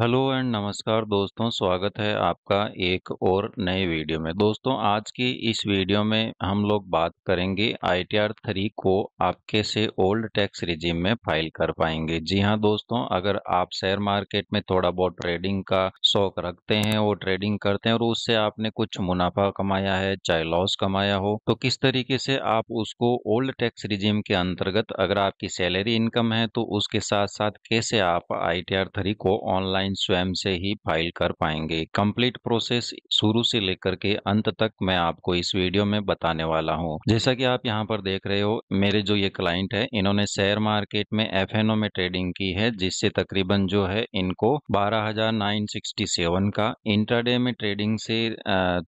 Hello and नमस्कार दोस्तों, स्वागत है आपका एक और नए वीडियो में। दोस्तों, आज की इस वीडियो में हम लोग बात करेंगे ITR 3 को आप कैसे ओल्ड टैक्स रिजीम में फाइल कर पाएंगे। जी हाँ दोस्तों, अगर आप शेयर मार्केट में थोड़ा बहुत ट्रेडिंग का शौक रखते हैं और ट्रेडिंग करते हैं और उससे आपने कुछ मुनाफा कमाया है चाहे लॉस कमाया हो, तो किस तरीके से आप उसको ओल्ड टैक्स रिजीम के अंतर्गत, अगर आपकी सैलरी इनकम है तो उसके साथ साथ कैसे आप ITR 3 को ऑनलाइन स्वयं से ही फाइल कर पाएंगे। कंप्लीट प्रोसेस शुरू से लेकर के अंत तक मैं आपको इस वीडियो में बताने वाला हूं। जैसा कि आप यहां पर देख रहे हो, मेरे जो ये क्लाइंट है, इन्होंने शेयर मार्केट में FNO में ट्रेडिंग की है, जिससे तकरीबन जो है इनको 12,967 का, इंट्राडे में ट्रेडिंग से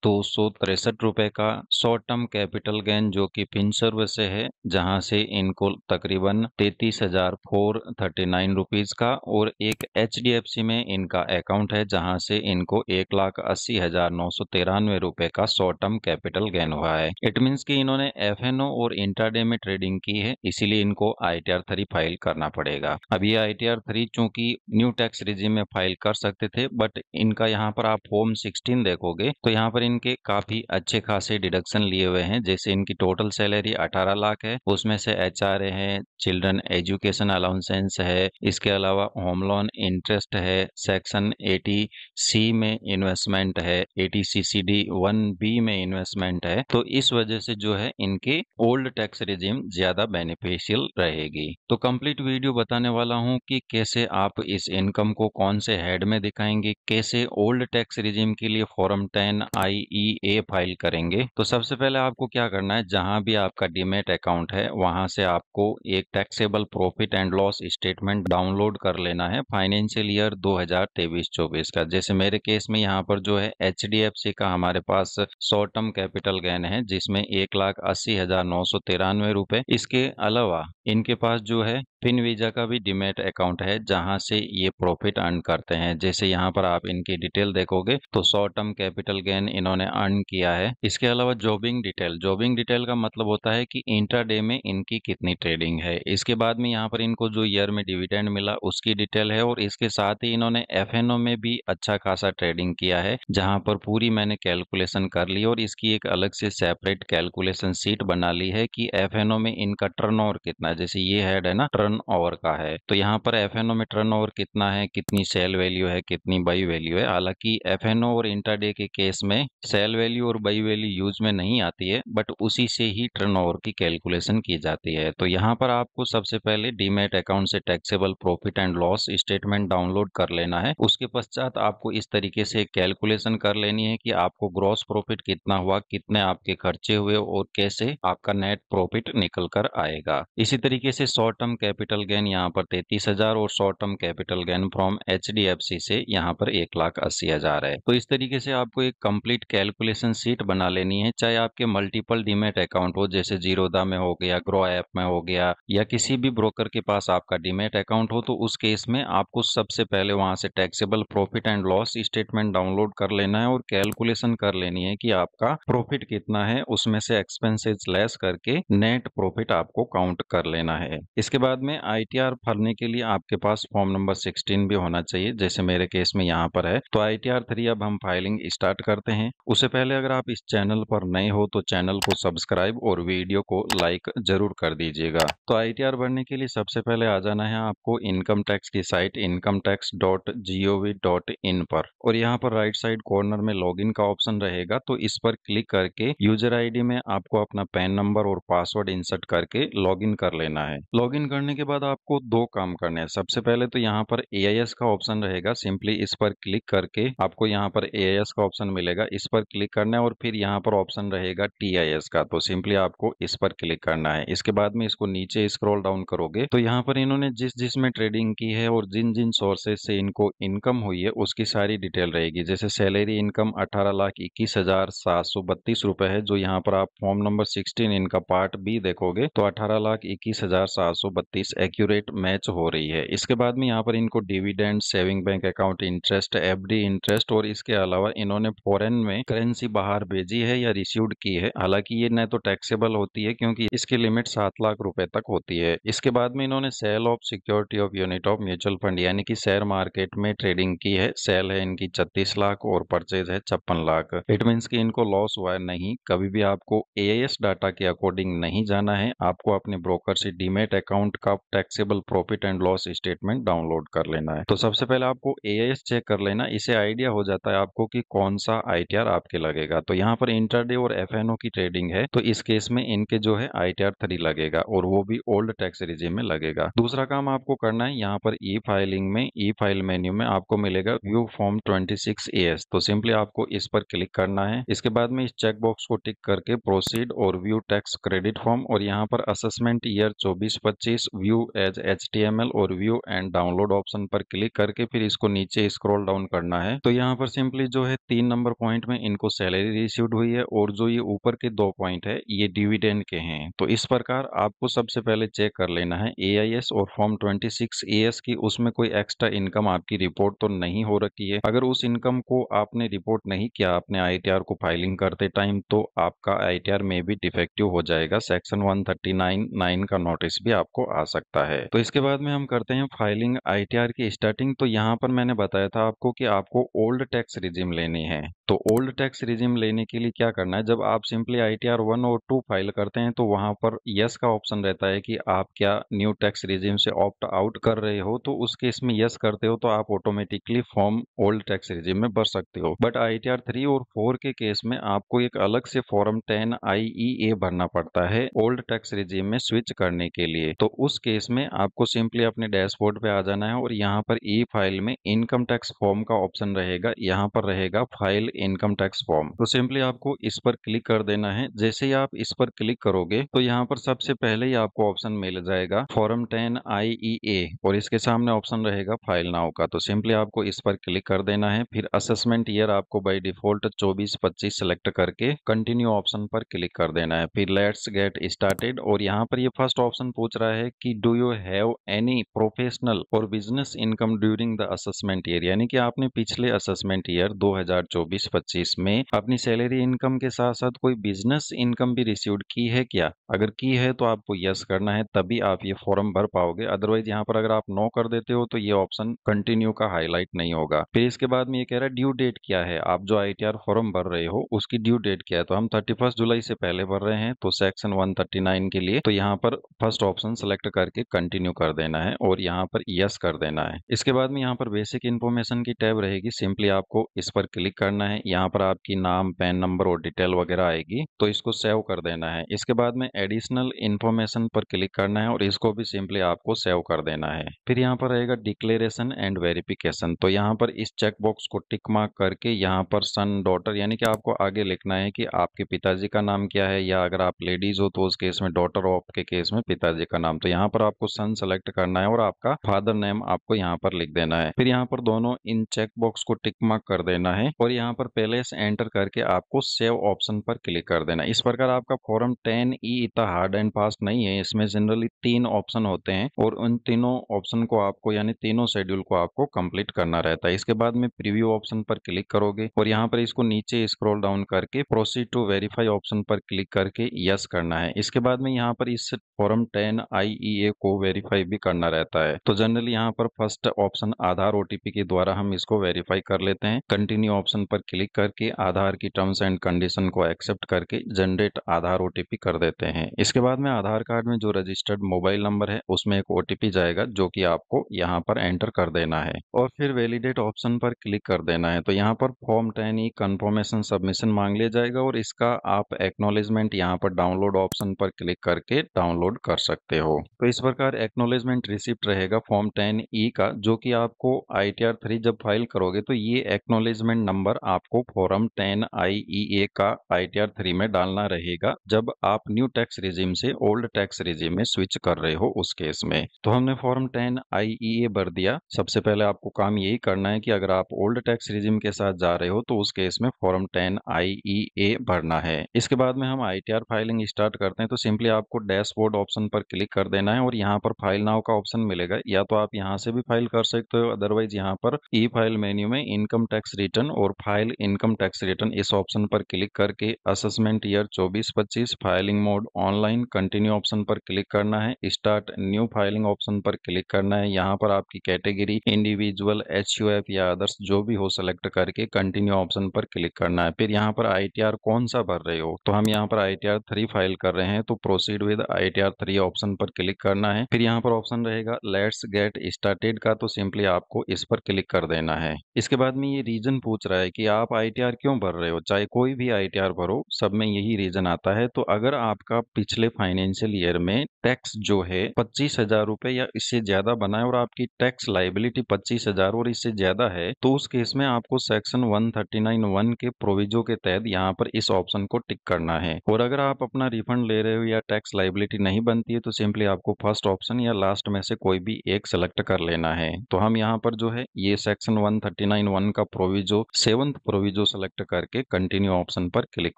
263 रुपए का, शॉर्ट टर्म कैपिटल गेन जो कि फिनसर्व से है, जहां से इनको तकरीबन 33,439 रुपीज का, और एक HDFC में इनका अकाउंट है जहां से इनको 1,80,993 रुपए का शॉर्ट टर्म कैपिटल गेन हुआ है। इट मीन्स कि इन्होंने FNO और इंट्राडे में ट्रेडिंग की है, इसीलिए इनको ITR 3 फाइल करना पड़ेगा। अब ये ITR 3 चूंकि न्यू टैक्स रिजीम में फाइल कर सकते थे, बट इनका यहाँ पर आप फॉर्म 16 देखोगे तो यहाँ पर इनके काफी अच्छे खासे डिडक्शन लिए हुए हैं। जैसे इनकी टोटल सैलरी 18 लाख है, उसमें से HRA है, चिल्ड्रन एजुकेशन अलाउंसेंस है, इसके अलावा होम लोन इंटरेस्ट है, सेक्शन 80C में इन्वेस्टमेंट है, 80CCD 1B में इन्वेस्टमेंट है। तो इस वजह से जो है इनके ओल्ड टैक्स रिजीम ज्यादा बेनिफिशियल रहेगी। तो कंप्लीट वीडियो बताने वाला हूं कि कैसे आप इस इनकम को कौन से हेड में दिखाएंगे, कैसे ओल्ड टैक्स रिजीम के लिए फॉर्म 10 IEA फाइल करेंगे। तो सबसे पहले आपको क्या करना है, जहां भी आपका डीमैट अकाउंट है वहां से आपको एक taxable profit and loss statement download कर लेना है फाइनेंशियल ईयर 2023-24 का। जैसे मेरे केस में यहाँ पर जो है HDFC का हमारे पास शॉर्ट टर्म कैपिटल गेन है, जिसमें 1,80,993 रुपए। इसके अलावा इनके पास जो है फिन वीजा का भी डीमैट अकाउंट है, जहां से ये प्रॉफिट अर्न करते हैं। जैसे यहाँ पर आप इनकी डिटेल देखोगे तो शॉर्ट टर्म कैपिटल गेन इन्होंने अर्न किया है। इसके अलावा जॉबिंग डिटेल का मतलब होता है कि इंट्राडे में इनकी कितनी ट्रेडिंग है। इसके बाद में यहाँ पर इनको जो ईयर में डिविडेंड मिला उसकी डिटेल है, और इसके साथ ही इन्होंने FNO में भी अच्छा खासा ट्रेडिंग किया है, जहां पर पूरी मैंने कैलकुलेशन कर ली और इसकी एक अलग से सेपरेट कैलकुलेशन शीट बना ली है कि FNO में इनका टर्नओवर कितना है। जैसे ये हेड है ना, टर्नओवर का है, तो यहाँ पर FNO में टर्नओवर कितना है, कितनी सेल वैल्यू है, कितनी बाई वैल्यू है। हालांकि FNO और इंट्राडे के केस में सेल वैल्यू और बाई वैल्यू यूज में नहीं आती है, बट उसी से ही टर्नओवर की कैलकुलेशन की जाती है। तो यहाँ पर आपको सबसे पहले डीमैट अकाउंट से taxable profit and loss statement download कर लेना है। उसके पश्चात आपको इस तरीके से कैलकुलेशन कर लेनी है कि आपको ग्रॉस प्रॉफिट कितना हुआ, कितने आपके खर्चे हुए और कैसे आपका नेट प्रॉफिट निकल कर आएगा। इसी तरीके से शॉर्ट टर्म कैपिटल गेन यहाँ पर 33,000 और short term capital gain from HDFC से यहाँ पर 1,80,000 है। तो इस तरीके से आपको एक कंप्लीट कैलकुलेशन शीट बना लेनी है। चाहे आपके मल्टीपल डीमैट अकाउंट हो, जैसे जीरोधा में हो गया, ग्रो ऐप में हो गया, या किसी भी ब्रोकर के पास आपका डीमैट अकाउंट हो, तो उस केस में आपको सबसे पहले वहां से taxable profit and loss statement download कर लेना है और कैलकुलेशन कर लेनी है कि आपका प्रॉफिट कितना है, उसमें से एक्सपेंसेस लेस करके नेट प्रॉफिट आपको काउंट कर लेना है। इसके बाद में ITR भरने के लिए आपके पास फॉर्म नंबर 16 भी होना चाहिए, जैसे मेरे केस में यहाँ पर है। तो ITR 3 अब हम फाइलिंग स्टार्ट करते हैं। उससे पहले अगर आप इस चैनल पर नए हो तो चैनल को सब्सक्राइब और वीडियो को लाइक जरूर कर दीजिएगा। तो ITR भरने के लिए सबसे पहले आ जाना है आपको इनकम टैक्स की साइट incometax.gov.in पर, और यहाँ पर राइट साइड कॉर्नर में लॉगिन का ऑप्शन रहेगा, तो इस पर क्लिक करके यूजर ID में आपको अपना पैन नंबर और पासवर्ड इंसर्ट करके लॉगिन कर लेना है। लॉगिन करने के बाद आपको दो काम करने हैं। सबसे पहले तो यहाँ पर AIS का ऑप्शन रहेगा, सिंपली इस पर क्लिक करके आपको यहाँ पर AIS का ऑप्शन मिलेगा, इस पर क्लिक करना है, और फिर यहाँ पर ऑप्शन रहेगा TIS का, तो सिंपली आपको इस पर क्लिक करना है। इसके बाद में इसको नीचे स्क्रॉल डाउन करोगे तो यहाँ पर इन्होंने जिस जिस में ट्रेडिंग की है और जिन जिन सोर्सेज से इनको इनकम हुई है उसकी सारी डिटेल रहेगी। जैसे सैलरी इनकम 18,21,732 रुपए है, जो यहाँ पर आप फॉर्म नंबर 16 इनका पार्ट B देखोगे तो 18,21,732 2024 एक्यूरेट मैच हो रही है। इसके बाद में यहाँ पर इनको dividend, saving bank account interest, FD interest और इसके अलावा इन्होंने फॉरेन में करेंसी बाहर भेजी है या रिसीव्ड की है। हालांकि ये न तो टैक्सेबल होती है क्योंकि इसकी लिमिट 7 लाख रुपए तक होती है। इसके बाद में इन्होंने sale of security of unit of mutual fund यानी कि शेयर मार्केट में ट्रेडिंग की है। सेल है इनकी 36 लाख और परचेज है 56 लाख। इट मीन्स कि इनको लॉस हुआ है नहीं। कभी भी आपको एआईएस डाटा के अकॉर्डिंग नहीं जाना है, आपको अपने ब्रोकर से डीमैट अकाउंट का taxable profit and loss statement download कर लेना है। तो सबसे पहले आपको एआईएस चेक कर लेना, इससे आइडिया हो जाता है आपको कि कौन सा आईटीआर आपके लगेगा। तो यहाँ पर इंटरडे और एफएनओ की ट्रेडिंग है, तो इस केस में इनके जो है आईटीआर 3 लगेगा और वो भी ओल्ड टैक्स रिजीम में लगेगा। दूसरा काम आपको करना है, यहाँ पर ई फाइलिंग में ई फाइल मेन्यू में आपको मिलेगा व्यू फॉर्म 26 तो सिंपली आपको इस पर क्लिक करना है। इसके बाद में इस चेक बॉक्स को टिक करके प्रोसीड और व्यू टैक्स क्रेडिट फॉर्म और यहाँ पर assessment year 24-25 view as HTML और व्यू एंड डाउनलोड ऑप्शन पर क्लिक करके फिर इसको नीचे स्क्रॉल डाउन करना है। तो यहाँ पर सिंपली जो है 3 नंबर पॉइंट में इनको सैलरी रिसीव्ड हुई है और जो ये ऊपर के 2 पॉइंट है ये डिविडेंड के हैं। तो इस प्रकार आपको सबसे पहले चेक कर लेना है एआईएस और फॉर्म 26 एएस की, उसमें कोई एक्स्ट्रा इनकम आपकी रिपोर्ट तो नहीं हो रखी है। अगर उस इनकम को आपने रिपोर्ट नहीं किया अपने आईटीआर को फाइलिंग करते टाइम, तो आपका आईटीआर में भी डिफेक्टिव हो जाएगा। सेक्शन 139(9) का नोटिस भी आपको आ सकता है। तो इसके बाद में हम करते हैं फाइलिंग आईटीआर की स्टार्टिंग। तो यहाँ पर मैंने बताया था आपको कि आपको ओल्ड टैक्स रिजिम लेनी है। तो ओल्ड टैक्स रिजिम लेने के लिए क्या करना है, जब आप सिंपली आईटीआर 1 और 2 फाइल करते हैं तो वहां पर यस का ऑप्शन रहता है कि आप क्या न्यू टैक्स रिजिम से ऑप्ट आउट कर रहे हो। तो उस केस में यस करते हो तो आप automatically form old tax regime में भर सकते हो। बट आईटीआर 3 और 4 के केस में आपको एक अलग से फॉर्म 10 IEA भरना पड़ता है ओल्ड टैक्स रिजिम में स्विच करने के लिए। तो उस केस में आपको सिंपली अपने डैशबोर्ड पे आ जाना है और यहाँ पर ई फाइल में इनकम टैक्स फॉर्म का ऑप्शन रहेगा, यहाँ पर रहेगा फाइल इनकम टैक्स फॉर्म। तो सिंपली आपको इस पर क्लिक कर देना है। जैसे ही आप इस पर क्लिक करोगे तो यहाँ पर सबसे पहले ही आपको ऑप्शन मिल जाएगा फॉर्म 10 IEA और इसके सामने ऑप्शन रहेगा फाइल नाउ का। तो सिंपली आपको इस पर क्लिक कर देना है। फिर असेसमेंट ईयर आपको बाय डिफॉल्ट 24-25 सेलेक्ट करके कंटिन्यू ऑप्शन पर क्लिक कर देना है। फिर लेट्स गेट स्टार्टेड और यहाँ पर ये फर्स्ट ऑप्शन पूछ रहा है कि do you have any professional और business income during the assessment year, यानी कि आपने पिछले असेसमेंट ईयर 2024-25 में अपनी सैलरी इनकम के साथ साथ कोई बिजनेस इनकम भी रिसीव्ड की है क्या। अगर की है तो आपको यस करना है, तभी आप ये फॉर्म भर पाओगे। अदरवाइज यहाँ पर अगर आप नो कर देते हो तो ये ऑप्शन कंटिन्यू का हाईलाइट नहीं होगा। फिर इसके बाद में ये कह रहा है ड्यू डेट क्या है, आप जो आईटीआर फॉर्म भर रहे हो उसकी ड्यू डेट क्या है। तो हम 31 जुलाई से पहले भर रहे हैं तो सेक्शन 139 के लिए तो यहाँ पर फर्स्ट ऑप्शन सेलेक्ट करके कंटिन्यू कर देना है और यहाँ पर यस कर देना है। इसके बाद में यहाँ पर बेसिक इन्फॉर्मेशन की टैब रहेगी, सिंपली आपको इस पर क्लिक करना है। यहाँ पर आपकी नाम, पैन नंबर और डिटेल वगैरह आएगी तो इसको सेव कर देना है। इसके बाद में एडिशनल इन्फॉर्मेशन पर क्लिक करना है और इसको भी सिंपली आपको सेव कर देना है। फिर यहाँ पर रहेगा डिक्लेरेशन एंड वेरिफिकेशन। तो यहाँ पर इस चेक बॉक्स को टिक मार्क करके यहाँ पर सन, डॉटर यानी कि आपको आगे लिखना है कि आपके पिताजी का नाम क्या है, या अगर आप लेडीज हो तो उस केस में डॉटर, ऑफ के केस में पिताजी का नाम। तो यहाँ पर आपको सन सेलेक्ट करना है और आपका फादर नेम आपको यहाँ पर लिख देना है। फिर यहाँ पर दोनों इन चेक बॉक्स को टिक मार्क कर देना है और यहाँ पर पहले से एंटर करके आपको सेव ऑप्शन पर क्लिक कर देना है। इस प्रकार आपका फॉर्म 10E इतना हार्ड एंड फास्ट नहीं है, इसमें जनरली 3 ऑप्शन होते हैं और उन तीनों ऑप्शन को आपको यानी तीनों शेड्यूल को आपको कंप्लीट करना रहता है। इसके बाद में प्रीव्यू ऑप्शन पर क्लिक करोगे और यहाँ पर इसको नीचे स्क्रॉल डाउन करके प्रोसीड टू वेरीफाई ऑप्शन पर क्लिक करके यस करना है। इसके बाद में यहाँ पर इस फॉर्म 10 IEA को वेरीफाई भी करना रहता है। तो जनरली यहाँ पर फर्स्ट ऑप्शन आधार OTP के द्वारा हम इसको वेरीफाई कर लेते हैं। कंटिन्यू ऑप्शन पर क्लिक करके आधार की टर्म्स एंड कंडीशन को एक्सेप्ट करके जनरेट आधार OTP कर देते हैं। इसके बाद में आधार कार्ड में जो रजिस्टर्ड मोबाइल नंबर है उसमें एक OTP जाएगा जो कि आपको यहाँ पर एंटर कर देना है और फिर वैलिडेट ऑप्शन पर क्लिक कर देना है। तो यहाँ पर फॉर्म 10E कंफर्मेशन सबमिशन मांग लिया जाएगा और इसका आप एक्नॉलेजमेंट यहाँ पर डाउनलोड ऑप्शन पर क्लिक करके डाउनलोड कर सकते हो। तो इस प्रकार एक्नॉलेजमेंट रिसिप्ट रहेगा फॉर्म 10E का, जो कि आपको ITR 3 जब फाइल करोगे तो ये एक्नॉलेजमेंट नंबर आपको फॉर्म 10 IEA का ITR 3 में डालना रहेगा जब आप न्यू टैक्स रिजीम से ओल्ड टैक्स रिजीम में स्विच कर रहे हो उस केस में। तो हमने फॉर्म 10 IEA भर दिया। सबसे पहले आपको काम यही करना है कि अगर आप ओल्ड टैक्स रिजीम के साथ जा रहे हो तो उस केस में फॉर्म 10 IEA भरना है। इसके बाद में हम ITR फाइलिंग स्टार्ट करते हैं। तो सिंपली आपको डैशबोर्ड ऑप्शन पर क्लिक कर देना है और यहाँ पर फाइल नाउ का ऑप्शन मिलेगा, या तो आप यहाँ से भी फाइल कर सकते हो, अदरवाइज यहाँ पर ई फाइल मेन्यू में इनकम टैक्स रिटर्न और फाइल इनकम टैक्स रिटर्न इस ऑप्शन पर क्लिक करके assessment year 24-25 filing mode online continue option पर क्लिक करना है। स्टार्ट न्यू फाइलिंग ऑप्शन पर क्लिक करना है। यहाँ पर आपकी कैटेगरी इंडिविजुअल, HUF या अदर्स जो भी हो सेलेक्ट करके कंटिन्यू ऑप्शन पर क्लिक करना है। फिर यहाँ पर ITR कौन सा भर रहे हो, तो हम यहाँ पर ITR 3 फाइल कर रहे हैं, तो प्रोसीड विद ITR 3 ऑप्शन पर क्लिक करना है। फिर यहाँ पर ऑप्शन रहेगा लेट्स गेट स्टार्टेड का, तो सिंपली आपको इस पर क्लिक कर देना है। इसके बाद में ये रीजन पूछ रहा है कि आप ITR क्यों भर रहे हो। चाहे कोई भी ITR भरो, सब में यही रीजन आता है। तो अगर आपका पिछले फाइनेंशियल ईयर में टैक्स जो है 25,000 रुपए या इससे ज्यादा बना है और आपकी टैक्स लाइबिलिटी 25,000 और इससे ज्यादा है, तो उस केस में आपको सेक्शन 139(1) के प्रोविजो के तहत यहाँ पर इस ऑप्शन को टिक करना है। और अगर आप अपना रिफंड ले रहे हो या टैक्स लाइबिलिटी नहीं बनती है, तो सिंपली आपको फर्स्ट ऑप्शन या लास्ट में से कोई भी एक सेलेक्ट कर लेना है। तो हम यहाँ पर जो है ये सेक्शन 139(1) का प्रोविजो 7th प्रोविजो सेलेक्ट करके कंटिन्यू ऑप्शन पर क्लिक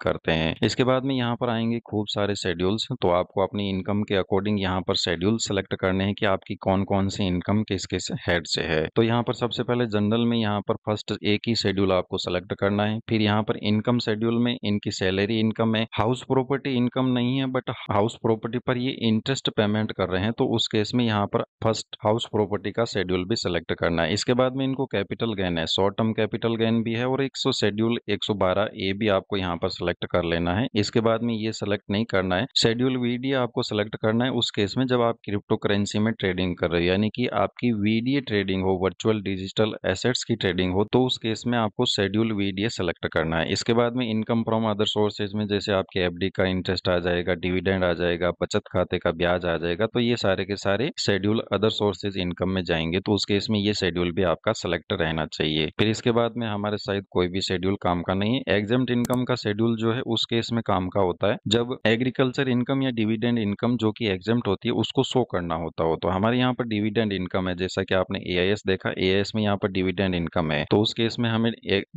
करते हैं। इसके बाद में यहाँ पर आएंगे खूब सारे शेड्यूल्स। तो आपको अपनी इनकम के अकॉर्डिंग यहाँ पर शेड्यूल सेलेक्ट करने हैं कि आपकी कौन कौन सी इनकम किस किस हेड से है। तो यहाँ पर सबसे पहले जनरल में यहाँ पर फर्स्ट एक ही शेड्यूल आपको सेलेक्ट करना है। फिर यहाँ पर इनकम शेड्यूल में इनकी सैलरी इनकम है, हाउस प्रॉपर्टी इनकम नहीं है, बट हाउस प्रॉपर्टी पर ये इंटरेस्ट पेमेंट कर रहे हैं, तो उस केस में यहाँ पर फर्स्ट हाउस प्रॉपर्टी का शेड्यूल भी सिलेक्ट करना है। इसके बाद में इनको कैपिटल गेन है, शॉर्ट टर्म कैपिटल गेन भी है, और शेड्यूल 112A भी आपको यहाँ पर सिलेक्ट कर लेना है। इसके बाद में ये सिलेक्ट नहीं करना है, शेड्यूल VD आपको सिलेक्ट करना है उस केस में जब आप क्रिप्टो करेंसी में ट्रेडिंग कर रहे हो, यानी कि आपकी VDA ट्रेडिंग हो, वर्चुअल डिजिटल एसेट्स की ट्रेडिंग हो, तो उस केस में आपको शेड्यूल VDA सेलेक्ट करना है। इसके बाद में इनकम फ्रॉम अदर सोर्सेज में जैसे आपके FD का इंटरेस्ट आ जाएगा, डिविडेंड आ जाएगा, बचत खाते का ब्याज आ जाएगा, तो ये सारे के सारे शेड्यूल अदर सोर्सेज इनकम में जाएंगे। तो उस केस में ये शेड्यूल भी आपका सेलेक्ट रहना चाहिए। फिर इसके बाद में हमारे साइड कोई भी शेड्यूल काम का नहीं है। एग्जेम्प्ट इनकम का शेड्यूल जो है उस केस में काम का होता है जब एग्रीकल्चर इनकम या डिविडेंड इनकम जो कि एग्जेम्प्ट होती है उसको शो करना होता हो। तो हमारे यहाँ पर डिविडेंड इनकम है, जैसा कि आपने AIS देखा, AIS में यहाँ पर डिविडेंड इनकम है, तो उस केस में हमें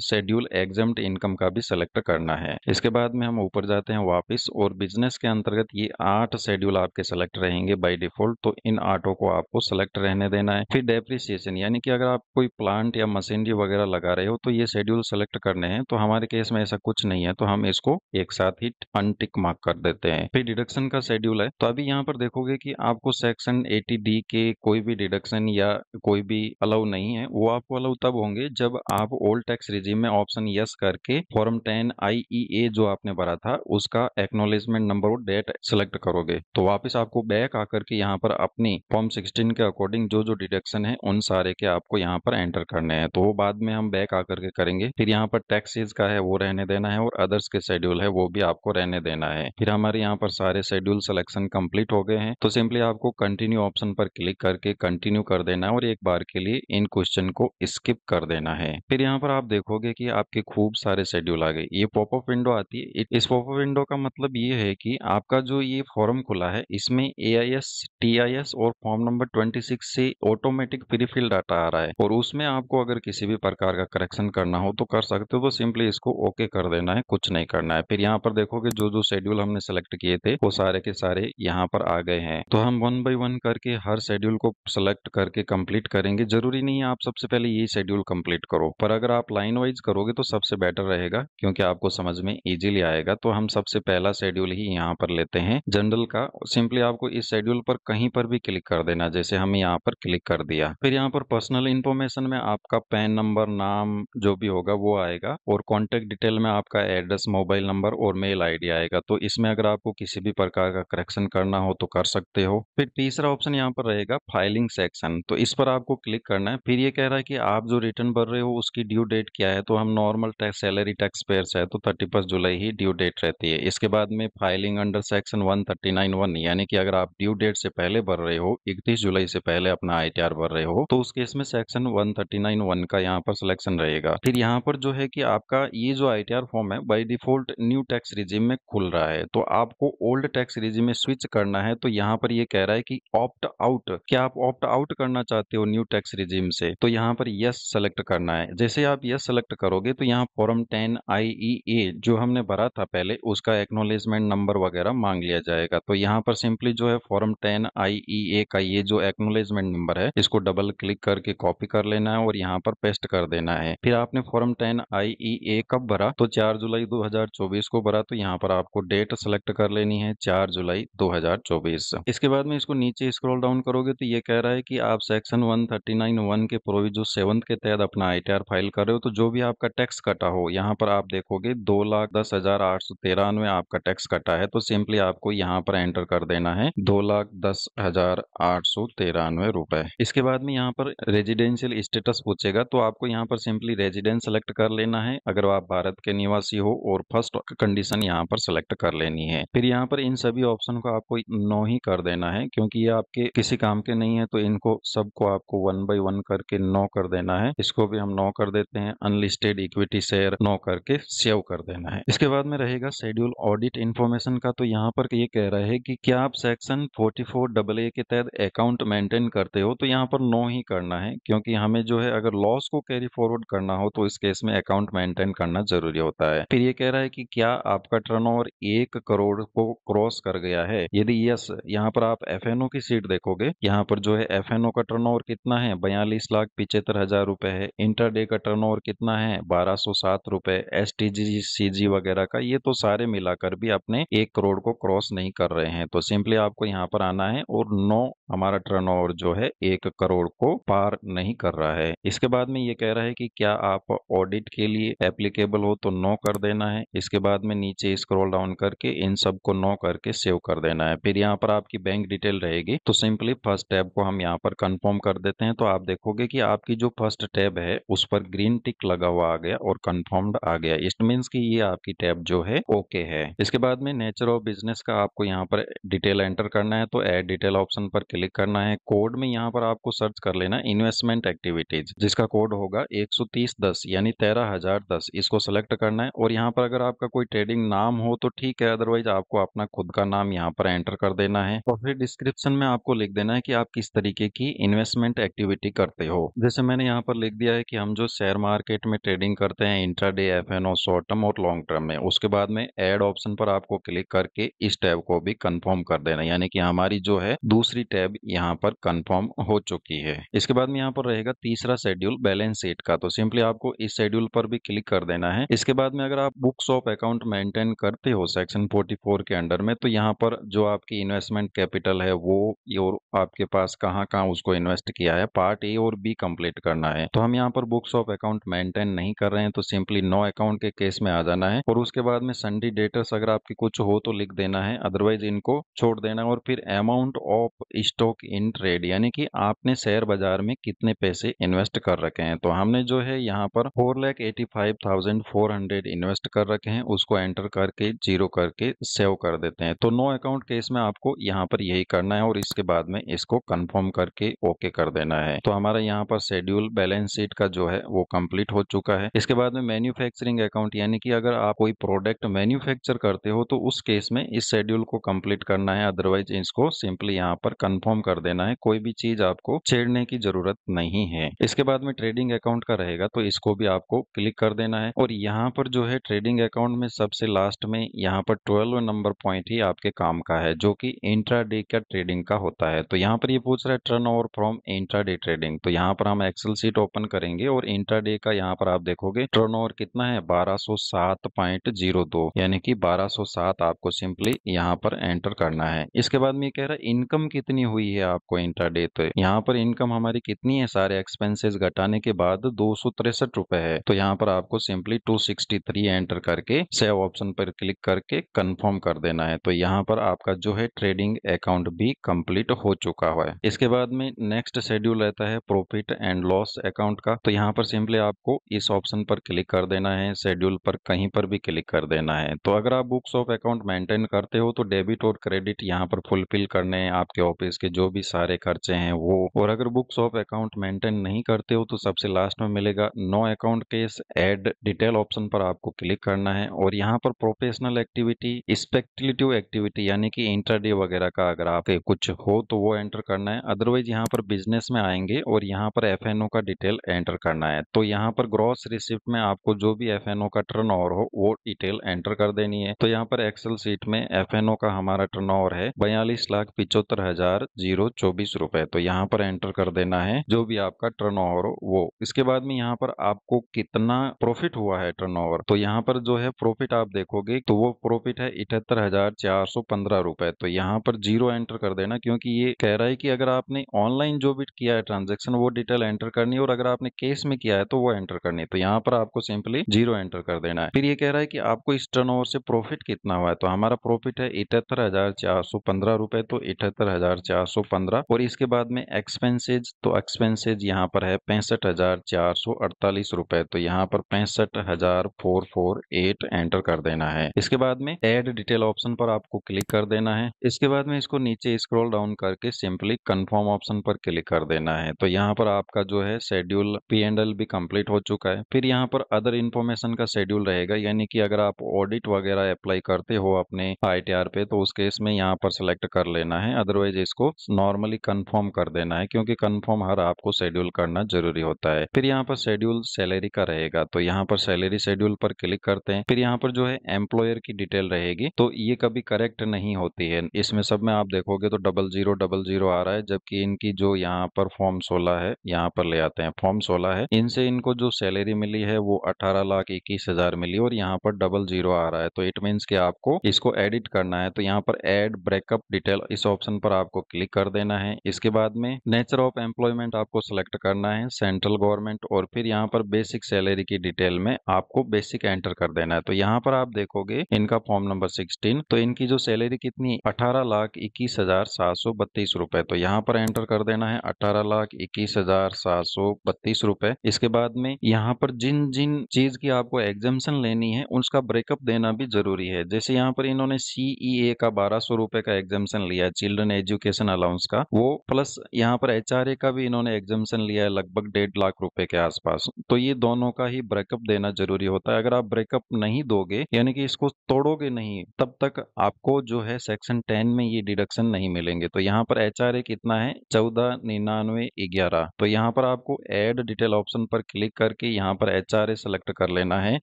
शेड्यूल एग्जेम्प्ट इनकम का भी सेलेक्ट करना है। इसके बाद में हम ऊपर जाते हैं वापस, और बिजनेस के अंतर्गत ये 8 शेड्यूल आपके सेलेक्ट रहेंगे बाय डिफॉल्ट, तो इन 8 को आपको सेलेक्ट रहने देना है। फिर डेप्रिसिएशन, यानी कि अगर आप कोई प्लांट या मशीनरी वगैरह लगा रहे हो तो ये शेड्यूल सेलेक्ट करने हैं। तो हमारे केस में ऐसा कुछ नहीं है, तो हम इसको एक साथ ही अनटिक मार्क कर देते हैं। फिर डिडक्शन का शेड्यूल है, तो अभी यहाँ पर देखोगे कि आपको सेक्शन 80D के कोई भी डिडक्शन या कोई भी अलाउ नहीं है। वो आपको अलाउ तब होंगे जब आप ओल्ड टैक्स रिजीम में ऑप्शन यस करके फॉर्म 10 IEA जो आपने भरा था उसका एक्नॉलेजमेंट नंबर और डेट सेलेक्ट करोगे, तो वापस आपको बैक आकर के यहाँ पर अपनी फॉर्म 16 के अकॉर्डिंग जो जो डिडक्शन है उन सारे के आपको यहाँ पर एंटर करने हैं। तो वो बाद में हम बैक आकर के करेंगे। फिर यहाँ पर टैक्सेस का है वो रहने देना है, और अदर्स के शेड्यूल है वो भी आपको रहने देना है। फिर हमारे यहाँ पर सारे शेड्यूल सिलेक्शन कंप्लीट हो गए हैं, तो सिंपली आपको कंटिन्यू ऑप्शन पर क्लिक करके कंटिन्यू कर देना है और एक बार के लिए इन क्वेश्चन को स्किप कर देना है। फिर यहाँ पर आप देखोगे कि आपके खूब सारे शेड्यूल आ गए। ये पॉपअप विंडो आती है। इस पॉपअप विंडो का मतलब ये है कि आपका जो ये फॉर्म खुला है इसमें AIS, TIS और फॉर्म नंबर 26 से ऑटोमेटिक प्री फिल डाटा आ रहा है, और उसमें आपको अगर किसी भी प्रकार का करेक्शन करना हो तो कर सकते हो। तो सिंपली इसको ओके कर देना है, कुछ नहीं करना है। फिर यहाँ पर देखोगे जो जो शेड्यूल हमने सेलेक्ट किए थे वो सारे के सारे यहाँ पर आ गए हैं। तो हम 1 बाय 1 करके हर शेड्यूल को सेलेक्ट करके कंप्लीट करेंगे। जरूरी नहीं है आप सबसे पहले ये शेड्यूल कंप्लीट करो, पर अगर आप लाइन वाइज करोगे तो सबसे बेटर रहेगा, क्योंकि आपको समझ में इजीली आएगा। तो हम सबसे पहला शेड्यूल ही यहाँ पर लेते हैं जनरल का। सिंपली आपको इस शेड्यूल पर कहीं पर भी क्लिक कर देना, जैसे हम यहाँ पर क्लिक कर दिया। फिर यहाँ पर पर्सनल इन्फॉर्मेशन में आपका पैन नंबर, नाम जो भी होगा वो आएगा, और कॉन्टेक्ट डिटेल में आपका एड्रेस, मोबाइल नंबर और मेल ID आएगा। तो इसमें अगर आपको किसी भी प्रकार का करेक्शन करना हो हो तो कर सकते हो। फिर तीसरा ऑप्शन यहाँ पर रहेगा फाइलिंग सेक्शन, तो इस पर आपको क्लिक करना है। फिर ये कह रहा है कि आप जो रिटर्न भर रहे हो उसकी ड्यू डेट क्या है, तो हम normal tax salary tax payers है तो 31 जुलाई ही ड्यू डेट रहती है। इसके बाद में फाइलिंग अंडर सेक्शन 139(1), यानी कि अगर आप ड्यू डेट से पहले भर रहे हो, 31 जुलाई से पहले अपना ITR भर रहे हो, तो उस केस में सेक्शन 139(1) का यहाँ पर सिलेक्शन रहेगा। फिर यहाँ पर जो है कि आपका ये जो ITR फॉर्म है by default new tax regime में खुल रहा है, तो आपको ओल्ड टैक्स रिजिम में स्विच करना है। तो यहाँ पर ये कह रहा है कि ऑप्ट आउट, क्या आप ऑप्ट आउट करना चाहते हो न्यू टैक्स रिजिम से, तो यहाँ पर यस सेलेक्ट करना है। जैसे आप यस सेलेक्ट करोगे तो यहाँ फॉर्म 10 IEA जो हमने भरा था पहले उसका एक्नॉलेजमेंट नंबर वगैरह मांग लिया जाएगा। तो यहाँ पर सिंपली जो है फॉर्म 10 IEA का ये जो एक्नॉलेजमेंट नंबर है इसको डबल क्लिक करके कॉपी कर लेना है और यहाँ पर पेस्ट कर देना है। फिर आपने फॉर्म 10 IEA कब भरा, तो 4 जुलाई 2024 को भरा, तो यहाँ पर आपको डेट सेलेक्ट कर लेनी है 4 जुलाई 2024। इसके बाद में इसको नीचे स्क्रॉल डाउन करोगे तो ये कह रहा है कि आप सेक्शन 139(1) के प्रोविजो 7 के तहत अपना ITR फाइल कर रहे हो, तो जो भी आपका टैक्स कटा हो यहाँ पर आप देखोगे 2,10,893 आपका टैक्स कटा है, तो सिंपली आपको यहाँ पर एंटर कर देना है 2,10,893 रुपए। इसके बाद में यहाँ पर रेजिडेंशियल स्टेटस पूछेगा, तो आपको यहाँ पर सिंपली रेजिडेंस सेलेक्ट कर लेना है अगर आप भारत के निवासी हो, और फर्स्ट कंडीशन यहाँ पर सेलेक्ट कर लेनी है। फिर यहाँ पर इन सभी ऑप्शन को आपको नो ही कर देना है, क्योंकि ये आपके किसी काम के नहीं है, तो इनको सबको आपको 1 बाय 1 करके नो कर देना है। इसको भी हम नो कर देते हैं, अनलिस्टेड इक्विटी शेयर नो करके सेव कर देना है। इसके बाद में रहेगा शेड्यूल ऑडिट इन्फॉर्मेशन का, तो यहाँ पर ये कह रहा है कि क्या आप सेक्शन 44AA के तहत अकाउंट मेंटेन करते हो, तो यहाँ पर नो ही करना है, क्योंकि हमें जो है अगर लॉस को कैरी फॉरवर्ड करना हो तो इस केस में अकाउंट मेंटेन करना जरूरी होता है। फिर ये कह रहा है कि क्या आपका टर्नओवर 1 करोड़ को क्रॉस कर गया है, यदि यस, यहाँ पर आप FNO की सीट देखोगे, यहाँ पर जो है FNO का टर्नओवर कितना है 42,75,000 रुपए है। इंटरडे का टर्नओवर कितना है 1,207 रुपए। STG CG वगैरह का ये तो सारे मिलाकर भी अपने 1 करोड़ को क्रॉस नहीं कर रहे हैं, तो सिंपली आपको यहाँ पर आना है और नो, हमारा टर्नओवर जो है 1 करोड़ को पार नहीं कर रहा है। इसके बाद में ये कह रहा है कि क्या आप ऑडिट के लिए एप्लीकेबल हो, तो नो कर देना है। इसके बाद में नीचे स्क्रॉल डाउन करके इन सब को नो करके सेव कर देना है। फिर यहाँ पर आपकी बैंक डिटेल रहेगी, तो सिंपली फर्स्ट टैब को हम यहाँ पर कंफर्म कर देते हैं, तो आप देखोगे कि आपकी जो फर्स्ट टैब है उस पर ग्रीन टिक लगा हुआ आ गया और कंफर्म्ड आ गया। इट मीन्स कि ये आपकी टैब जो है ओके है। इसके बाद में नेचर ऑफ बिजनेस का आपको यहाँ पर डिटेल एंटर करना है, तो ऐड डिटेल ऑप्शन पर क्लिक करना है। कोड में यहाँ पर आपको सर्च कर लेना इन्वेस्टमेंट एक्टिविटीज, जिसका कोड होगा 13010 यानी 13,010, इसको सेलेक्ट करना है। और यहाँ पर अगर आपका कोई ट्रेडिंग नाम हो तो ठीक है, अदरवाइज आपको अपना खुद का नाम यहाँ पर एंटर कर देना है। और फिर डिस्क्रिप्शन में आपको लिख देना है कि आप किस तरीके की इन्वेस्टमेंट एक्टिविटी करते हो। जैसे मैंने यहाँ पर लिख दिया है कि हम जो शेयर मार्केट में ट्रेडिंग करते हैं इंट्राडे, FNO, शॉर्ट टर्म और लॉन्ग टर्म में। उसके बाद में ऐड ऑप्शन पर आपको क्लिक करके इस टैब को भी कंफर्म कर देना, यानी कि हमारी जो है दूसरी टैब यहाँ पर कंफर्म हो चुकी है। इसके बाद में यहाँ पर रहेगा तीसरा शेड्यूल बैलेंस शीट का, तो सिंपली आपको इस शेड्यूल पर भी क्लिक कर देना है। इसके बाद में अगर आप बुक्स ऑफ अकाउंट मेंटेन करते हो सेक्शन 44 के अंडर में, तो यहाँ पर जो आपकी इन्वेस्टमेंट कैपिटल है वो और आपके पास कहाँ कहाँ उसको इन्वेस्ट किया है, पार्ट A और B कंप्लीट करना है। तो हम यहाँ पर बुक्स ऑफ अकाउंट मेंटेन नहीं कर रहे हैं, तो सिंपली नो अकाउंट के केस में आ जाना है। और उसके बाद में संडी डेटर्स अगर आपकी कुछ हो तो लिख देना है, अदरवाइज इनको छोड़ देना है। और फिर amount of stock in trade, यानी कि आपने शेयर बाजार में कितने पैसे इन्वेस्ट कर रखे हैं, तो हमने जो है यहाँ पर 4,85,400 इन्वेस्ट कर रखे हैं, उसको एंटर करके जीरो करके सेव कर देते हैं। तो नो अकाउंट केस में आपको यहाँ पर यही करना है और इसके बाद में इसको कंफर्म करके ओके कर देना है। तो हमारा यहाँ पर शेड्यूल बैलेंस शीट का जो है वो कंप्लीट हो चुका है। इसके बाद में मैन्युफैक्चरिंग अकाउंट, यानी कि अगर आप कोई प्रोडक्ट मैन्युफैक्चर करते हो तो उस केस में इस शेड्यूल को कंप्लीट करना है, अदरवाइज इसको सिंपली यहाँ पर कंफर्म कर देना है। कोई भी चीज आपको छेड़ने की जरूरत नहीं है। इसके बाद में ट्रेडिंग अकाउंट का रहेगा, तो इसको भी आपको क्लिक कर देना है। और यहाँ पर जो है ट्रेडिंग अकाउंट में सबसे लास्ट में यहाँ पर 12 नंबर पॉइंट ही आपके काम का है, जो कि इंट्राडे का ट्रेडिंग का होता है। तो यहाँ पर ये पूछ रहा है turn over from intraday trading, तो यहाँ पर हम एक्सेल सीट ओपन करेंगे और इंट्राडे का यहाँ पर आप देखोगे टर्न ओवर कितना है 1207.02, यानी कि 1207 आपको सिंपली यहाँ पर एंटर करना है। इसके बाद में ये कह रहा है इनकम कितनी हुई है आपको इंट्राडे, तो यहाँ पर इनकम हमारी कितनी है, सारे एक्सपेंसेस घटाने के बाद 263 रुपए है। तो यहाँ पर आपको सिंपली 263 एंटर करके सेव ऑप्शन पर क्लिक करके कंफर्म कर देना है। तो यहाँ पर आपका जो है है ट्रेडिंग अकाउंट भी कंप्लीट हो चुका है। इसके बाद में नेक्स्ट शेड्यूल रहता है प्रॉफिट एंड लॉस अकाउंट का। तो यहाँ पर सिंपली आपको इस ऑप्शन पर क्लिक कर देना है, शेड्यूल पर कहीं पर भी क्लिक कर देना है। तो अगर आप बुक्स ऑफ अकाउंट मेंटेन करते हो तो डेबिट और क्रेडिट यहाँ पर फुलफिल करने हैं, आपके ऑफिस के जो भी सारे खर्चे हैं वो। और अगर बुक्स ऑफ अकाउंट मेंटेन नहीं करते हो तो सबसे लास्ट में मिलेगा no account case add detail option पर आपको क्लिक करना है। और यहाँ पर प्रोफेशनल एक्टिविटी, स्पेक्युलेटिव एक्टिविटी यानी कि इंट्राडे वगैरह का अगर आप कुछ हो तो वो एंटर करना है। अदरवाइज यहाँ पर बिजनेस में आएंगे और यहाँ पर एफएनओ का डिटेल एंटर करना है। तो यहाँ पर ग्रॉस रिसिप्ट में आपको जो भी एफएनओ का टर्नओवर हो वो डिटेल एंटर कर देनी है। तो यहाँ पर एक्सेल सीट में एफएनओ का हमारा टर्नओवर है 42,75,024 रुपए। तो यहाँ पर एंटर कर देना है जो भी आपका टर्नओवर हो वो। इसके बाद में यहाँ पर आपको कितना प्रॉफिट हुआ है टर्नओवर, तो यहाँ पर जो है प्रॉफिट आप देखोगे तो वो प्रॉफिट है 78,415 रुपए। तो यहाँ पर जीरो एंटर कर देना, क्योंकि ये कह रहा है कि अगर आपने ऑनलाइन जो भी किया है ट्रांजेक्शन वो डिटेल एंटर करनी है, और अगर आपने केस में किया है तो वो एंटर करनी है। तो यहाँ पर आपको सिंपली जीरो एंटर कर देना है। फिर ये कह रहा है कि आपको इस टर्नओवर से प्रॉफिट कितना हुआ है, तो हमारा प्रॉफिट है 78,415 रुपए। तो 78,415। और इसके बाद में एक्सपेंसेज, तो एक्सपेंसेज यहाँ पर है 65,448 रुपए। तो यहाँ पर 65,448 एंटर कर देना है। इसके बाद में ऐड डिटेल ऑप्शन पर आपको क्लिक कर देना है। इसके बाद में इसको नीचे स्क्रॉल डाउन करके सिंपली कंफर्म ऑप्शन पर क्लिक कर देना है। तो यहाँ पर आपका जो है शेड्यूल P&L भी कंप्लीट हो चुका है। फिर यहाँ पर अदर इन्फॉर्मेशन का शेड्यूल रहेगा, यानी कि अगर आप ऑडिट वगैरह अप्लाई करते हो अपने ITR पे तो उस केस में यहाँ पर सिलेक्ट कर लेना है। अदरवाइज इसको नॉर्मली कंफर्म कर देना है, क्योंकि कंफर्म हर आपको शेड्यूल करना जरूरी होता है। फिर यहाँ पर शेड्यूल सैलरी का रहेगा, तो यहाँ पर सैलरी शेड्यूल पर क्लिक करते हैं। फिर यहाँ पर जो है एम्प्लॉयर की डिटेल रहेगी, तो ये कभी करेक्ट नहीं होती है। इसमें सब में आप देखोगे तो 0000 आ रहा है, जबकि इनकी जो यहाँ पर फॉर्म 16 है, यहाँ पर ले आते हैं फॉर्म 16 है, इनसे इनको जो सैलरी मिली है वो 18,21,000 मिली और यहाँ पर 00 आ रहा है। तो इट मीन्स कि आपको इसको एडिट करना है। तो यहाँ पर एड ब्रेकअप डिटेल इस ऑप्शन पर आपको क्लिक कर देना है। इसके बाद में नेचर ऑफ एम्प्लॉयमेंट आपको सिलेक्ट करना है, सेंट्रल गवर्नमेंट, और फिर यहाँ पर बेसिक सैलरी की डिटेल में आपको बेसिक एंटर कर देना है। तो यहाँ पर आप देखोगे इनका फॉर्म नंबर 16, तो इनकी जो सैलरी कितनी 18,21,732 रुपए। तो यहाँ पर एंटर कर देना है 18,21,732 रुपए। इसके बाद में यहाँ पर जिन जिन चीज की आपको एग्जामेशन लेनी है उसका ब्रेकअप देना भी जरूरी है। जैसे यहाँ पर इन्होंने CEA का 1200 रुपए का एग्जामेशन लिया है, चिल्ड्रन एजुकेशन अलाउंस का, वो प्लस यहाँ पर HRA का भी इन्होंने एग्जामेशन लिया है लगभग 1.5 लाख रुपए के आसपास। तो ये दोनों का ही ब्रेकअप देना जरूरी होता है। अगर आप ब्रेकअप नहीं दोगे यानी कि इसको तोड़ोगे नहीं, तब तक आपको जो है सेक्शन 10 में ये डिडक्शन नहीं मिलेंगे। तो यहाँ पर HRA कितना है 14,99,11। तो यहाँ पर आपको ऐड डिटेल ऑप्शन पर क्लिक करके यहाँ पर HRA सेलेक्ट कर लेना है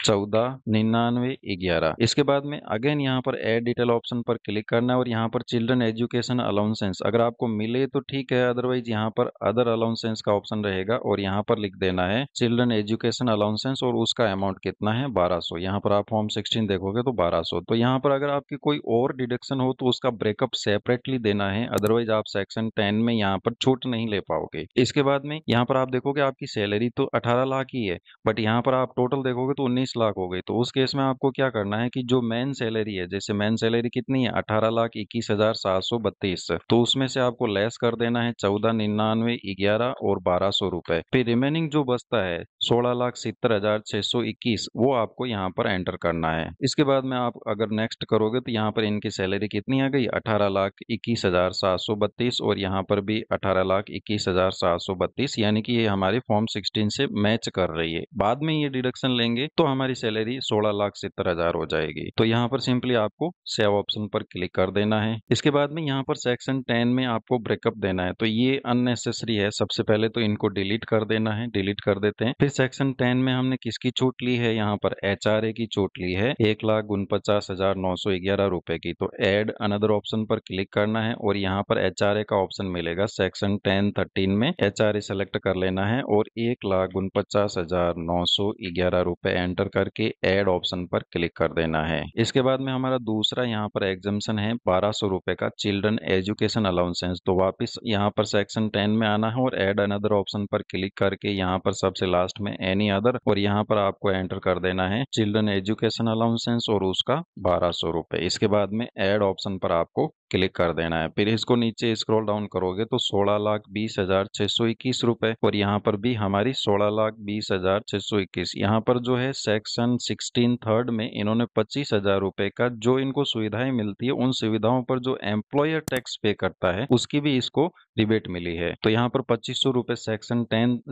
14,99,11। इसके बाद में अगेन यहाँ पर ऐड डिटेल ऑप्शन पर क्लिक करना है और यहाँ पर चिल्ड्रन एजुकेशन अलाउंसेंस अगर आपको मिले तो ठीक है, अदरवाइज यहाँ पर अदर अलाउंसेंस का ऑप्शन रहेगा और यहाँ पर लिख देना है चिल्ड्रन एजुकेशन अलाउंसेंस और उसका अमाउंट कितना है 1200। यहाँ पर आप फॉर्म 16 देखोगे तो 1200। तो यहाँ पर अगर आपकी कोई और डिडक्शन हो तो उसका ब्रेकअप सेपरेटली देना है, अदरवाइज आप सेक्शन 10 में यहाँ पर छूट नहीं ले पाओगे। इसके बाद में यहाँ पर आप देखोगे आपकी सैलरी तो 18 लाख ही है, बट यहाँ पर आप टोटल देखोगे तो 19 लाख हो गई। तो उस केस में आपको क्या करना है कि जो मेन सैलरी है, जैसे मेन सैलरी कितनी है 18,21,732, तो उसमें से आपको लेस कर देना है 14,99,11 और 1200 रुपए। फिर रिमेनिंग जो बचता है 16,70,621 वो आपको यहाँ पर एंटर करना है। इसके बाद में आप अगर नेक्स्ट करोगे तो यहाँ पर इनकी सैलरी कितनी आ गई 18,21,732 और यहाँ पर भी 18,21,732, यानी कि ये हमारे फॉर्म 16 से मैच कर रही है। बाद में ये डिडक्शन लेंगे तो हमारी सैलरी 16,70,000 हो जाएगी। तो यहाँ पर सिंपली आपको सेव ऑप्शन पर क्लिक कर देना है। इसके बाद में यहाँ पर सेक्शन 10 में आपको ब्रेकअप देना है, तो ये अननेसेसरी है। सबसे पहले तो इनको डिलीट कर देना है, डिलीट कर देते हैं। फिर सेक्शन 10 में हमने किसकी छूट ली है, यहाँ पर HRA की छूट ली है 1,49,911 रुपए की। तो एड अनदर ऑप्शन पर क्लिक करना है और यहाँ पर HRA का ऑप्शन मिलेगा सेक्शन 10-13 में, HRA सेलेक्ट कर लेना है और 1,49,911 रुपए एंटर करके एड ऑप्शन पर क्लिक कर देना है। इसके बाद में हमारा दूसरा यहाँ पर एग्जामेशन है 1200 रुपए का चिल्ड्रन एजुकेशन अलाउंसेंस। तो वापस यहाँ पर सेक्शन 10 में आना है और एड अनदर ऑप्शन पर क्लिक करके यहाँ पर सबसे लास्ट में एनी अदर, और यहाँ पर आपको एंटर कर देना है चिल्ड्रन एजुकेशन अलाउंसेंस और उसका 1200 रुपए। इसके बाद में एड ऑप्शन पर आपको क्लिक कर देना है। फिर इसको नीचे स्क्रॉल डाउन करोगे तो 16,20,621 रुपए, और यहाँ पर भी हमारी 16,20,621। यहाँ पर जो है सेक्शन 16 थर्ड में इन्होंने 25,000 रुपए का जो इनको सुविधाएं मिलती है, उन सुविधाओं पर जो एम्प्लॉयर टैक्स पे करता है उसकी भी इसको रिबेट मिली है। तो यहाँ पर 2500 रुपए सेक्शन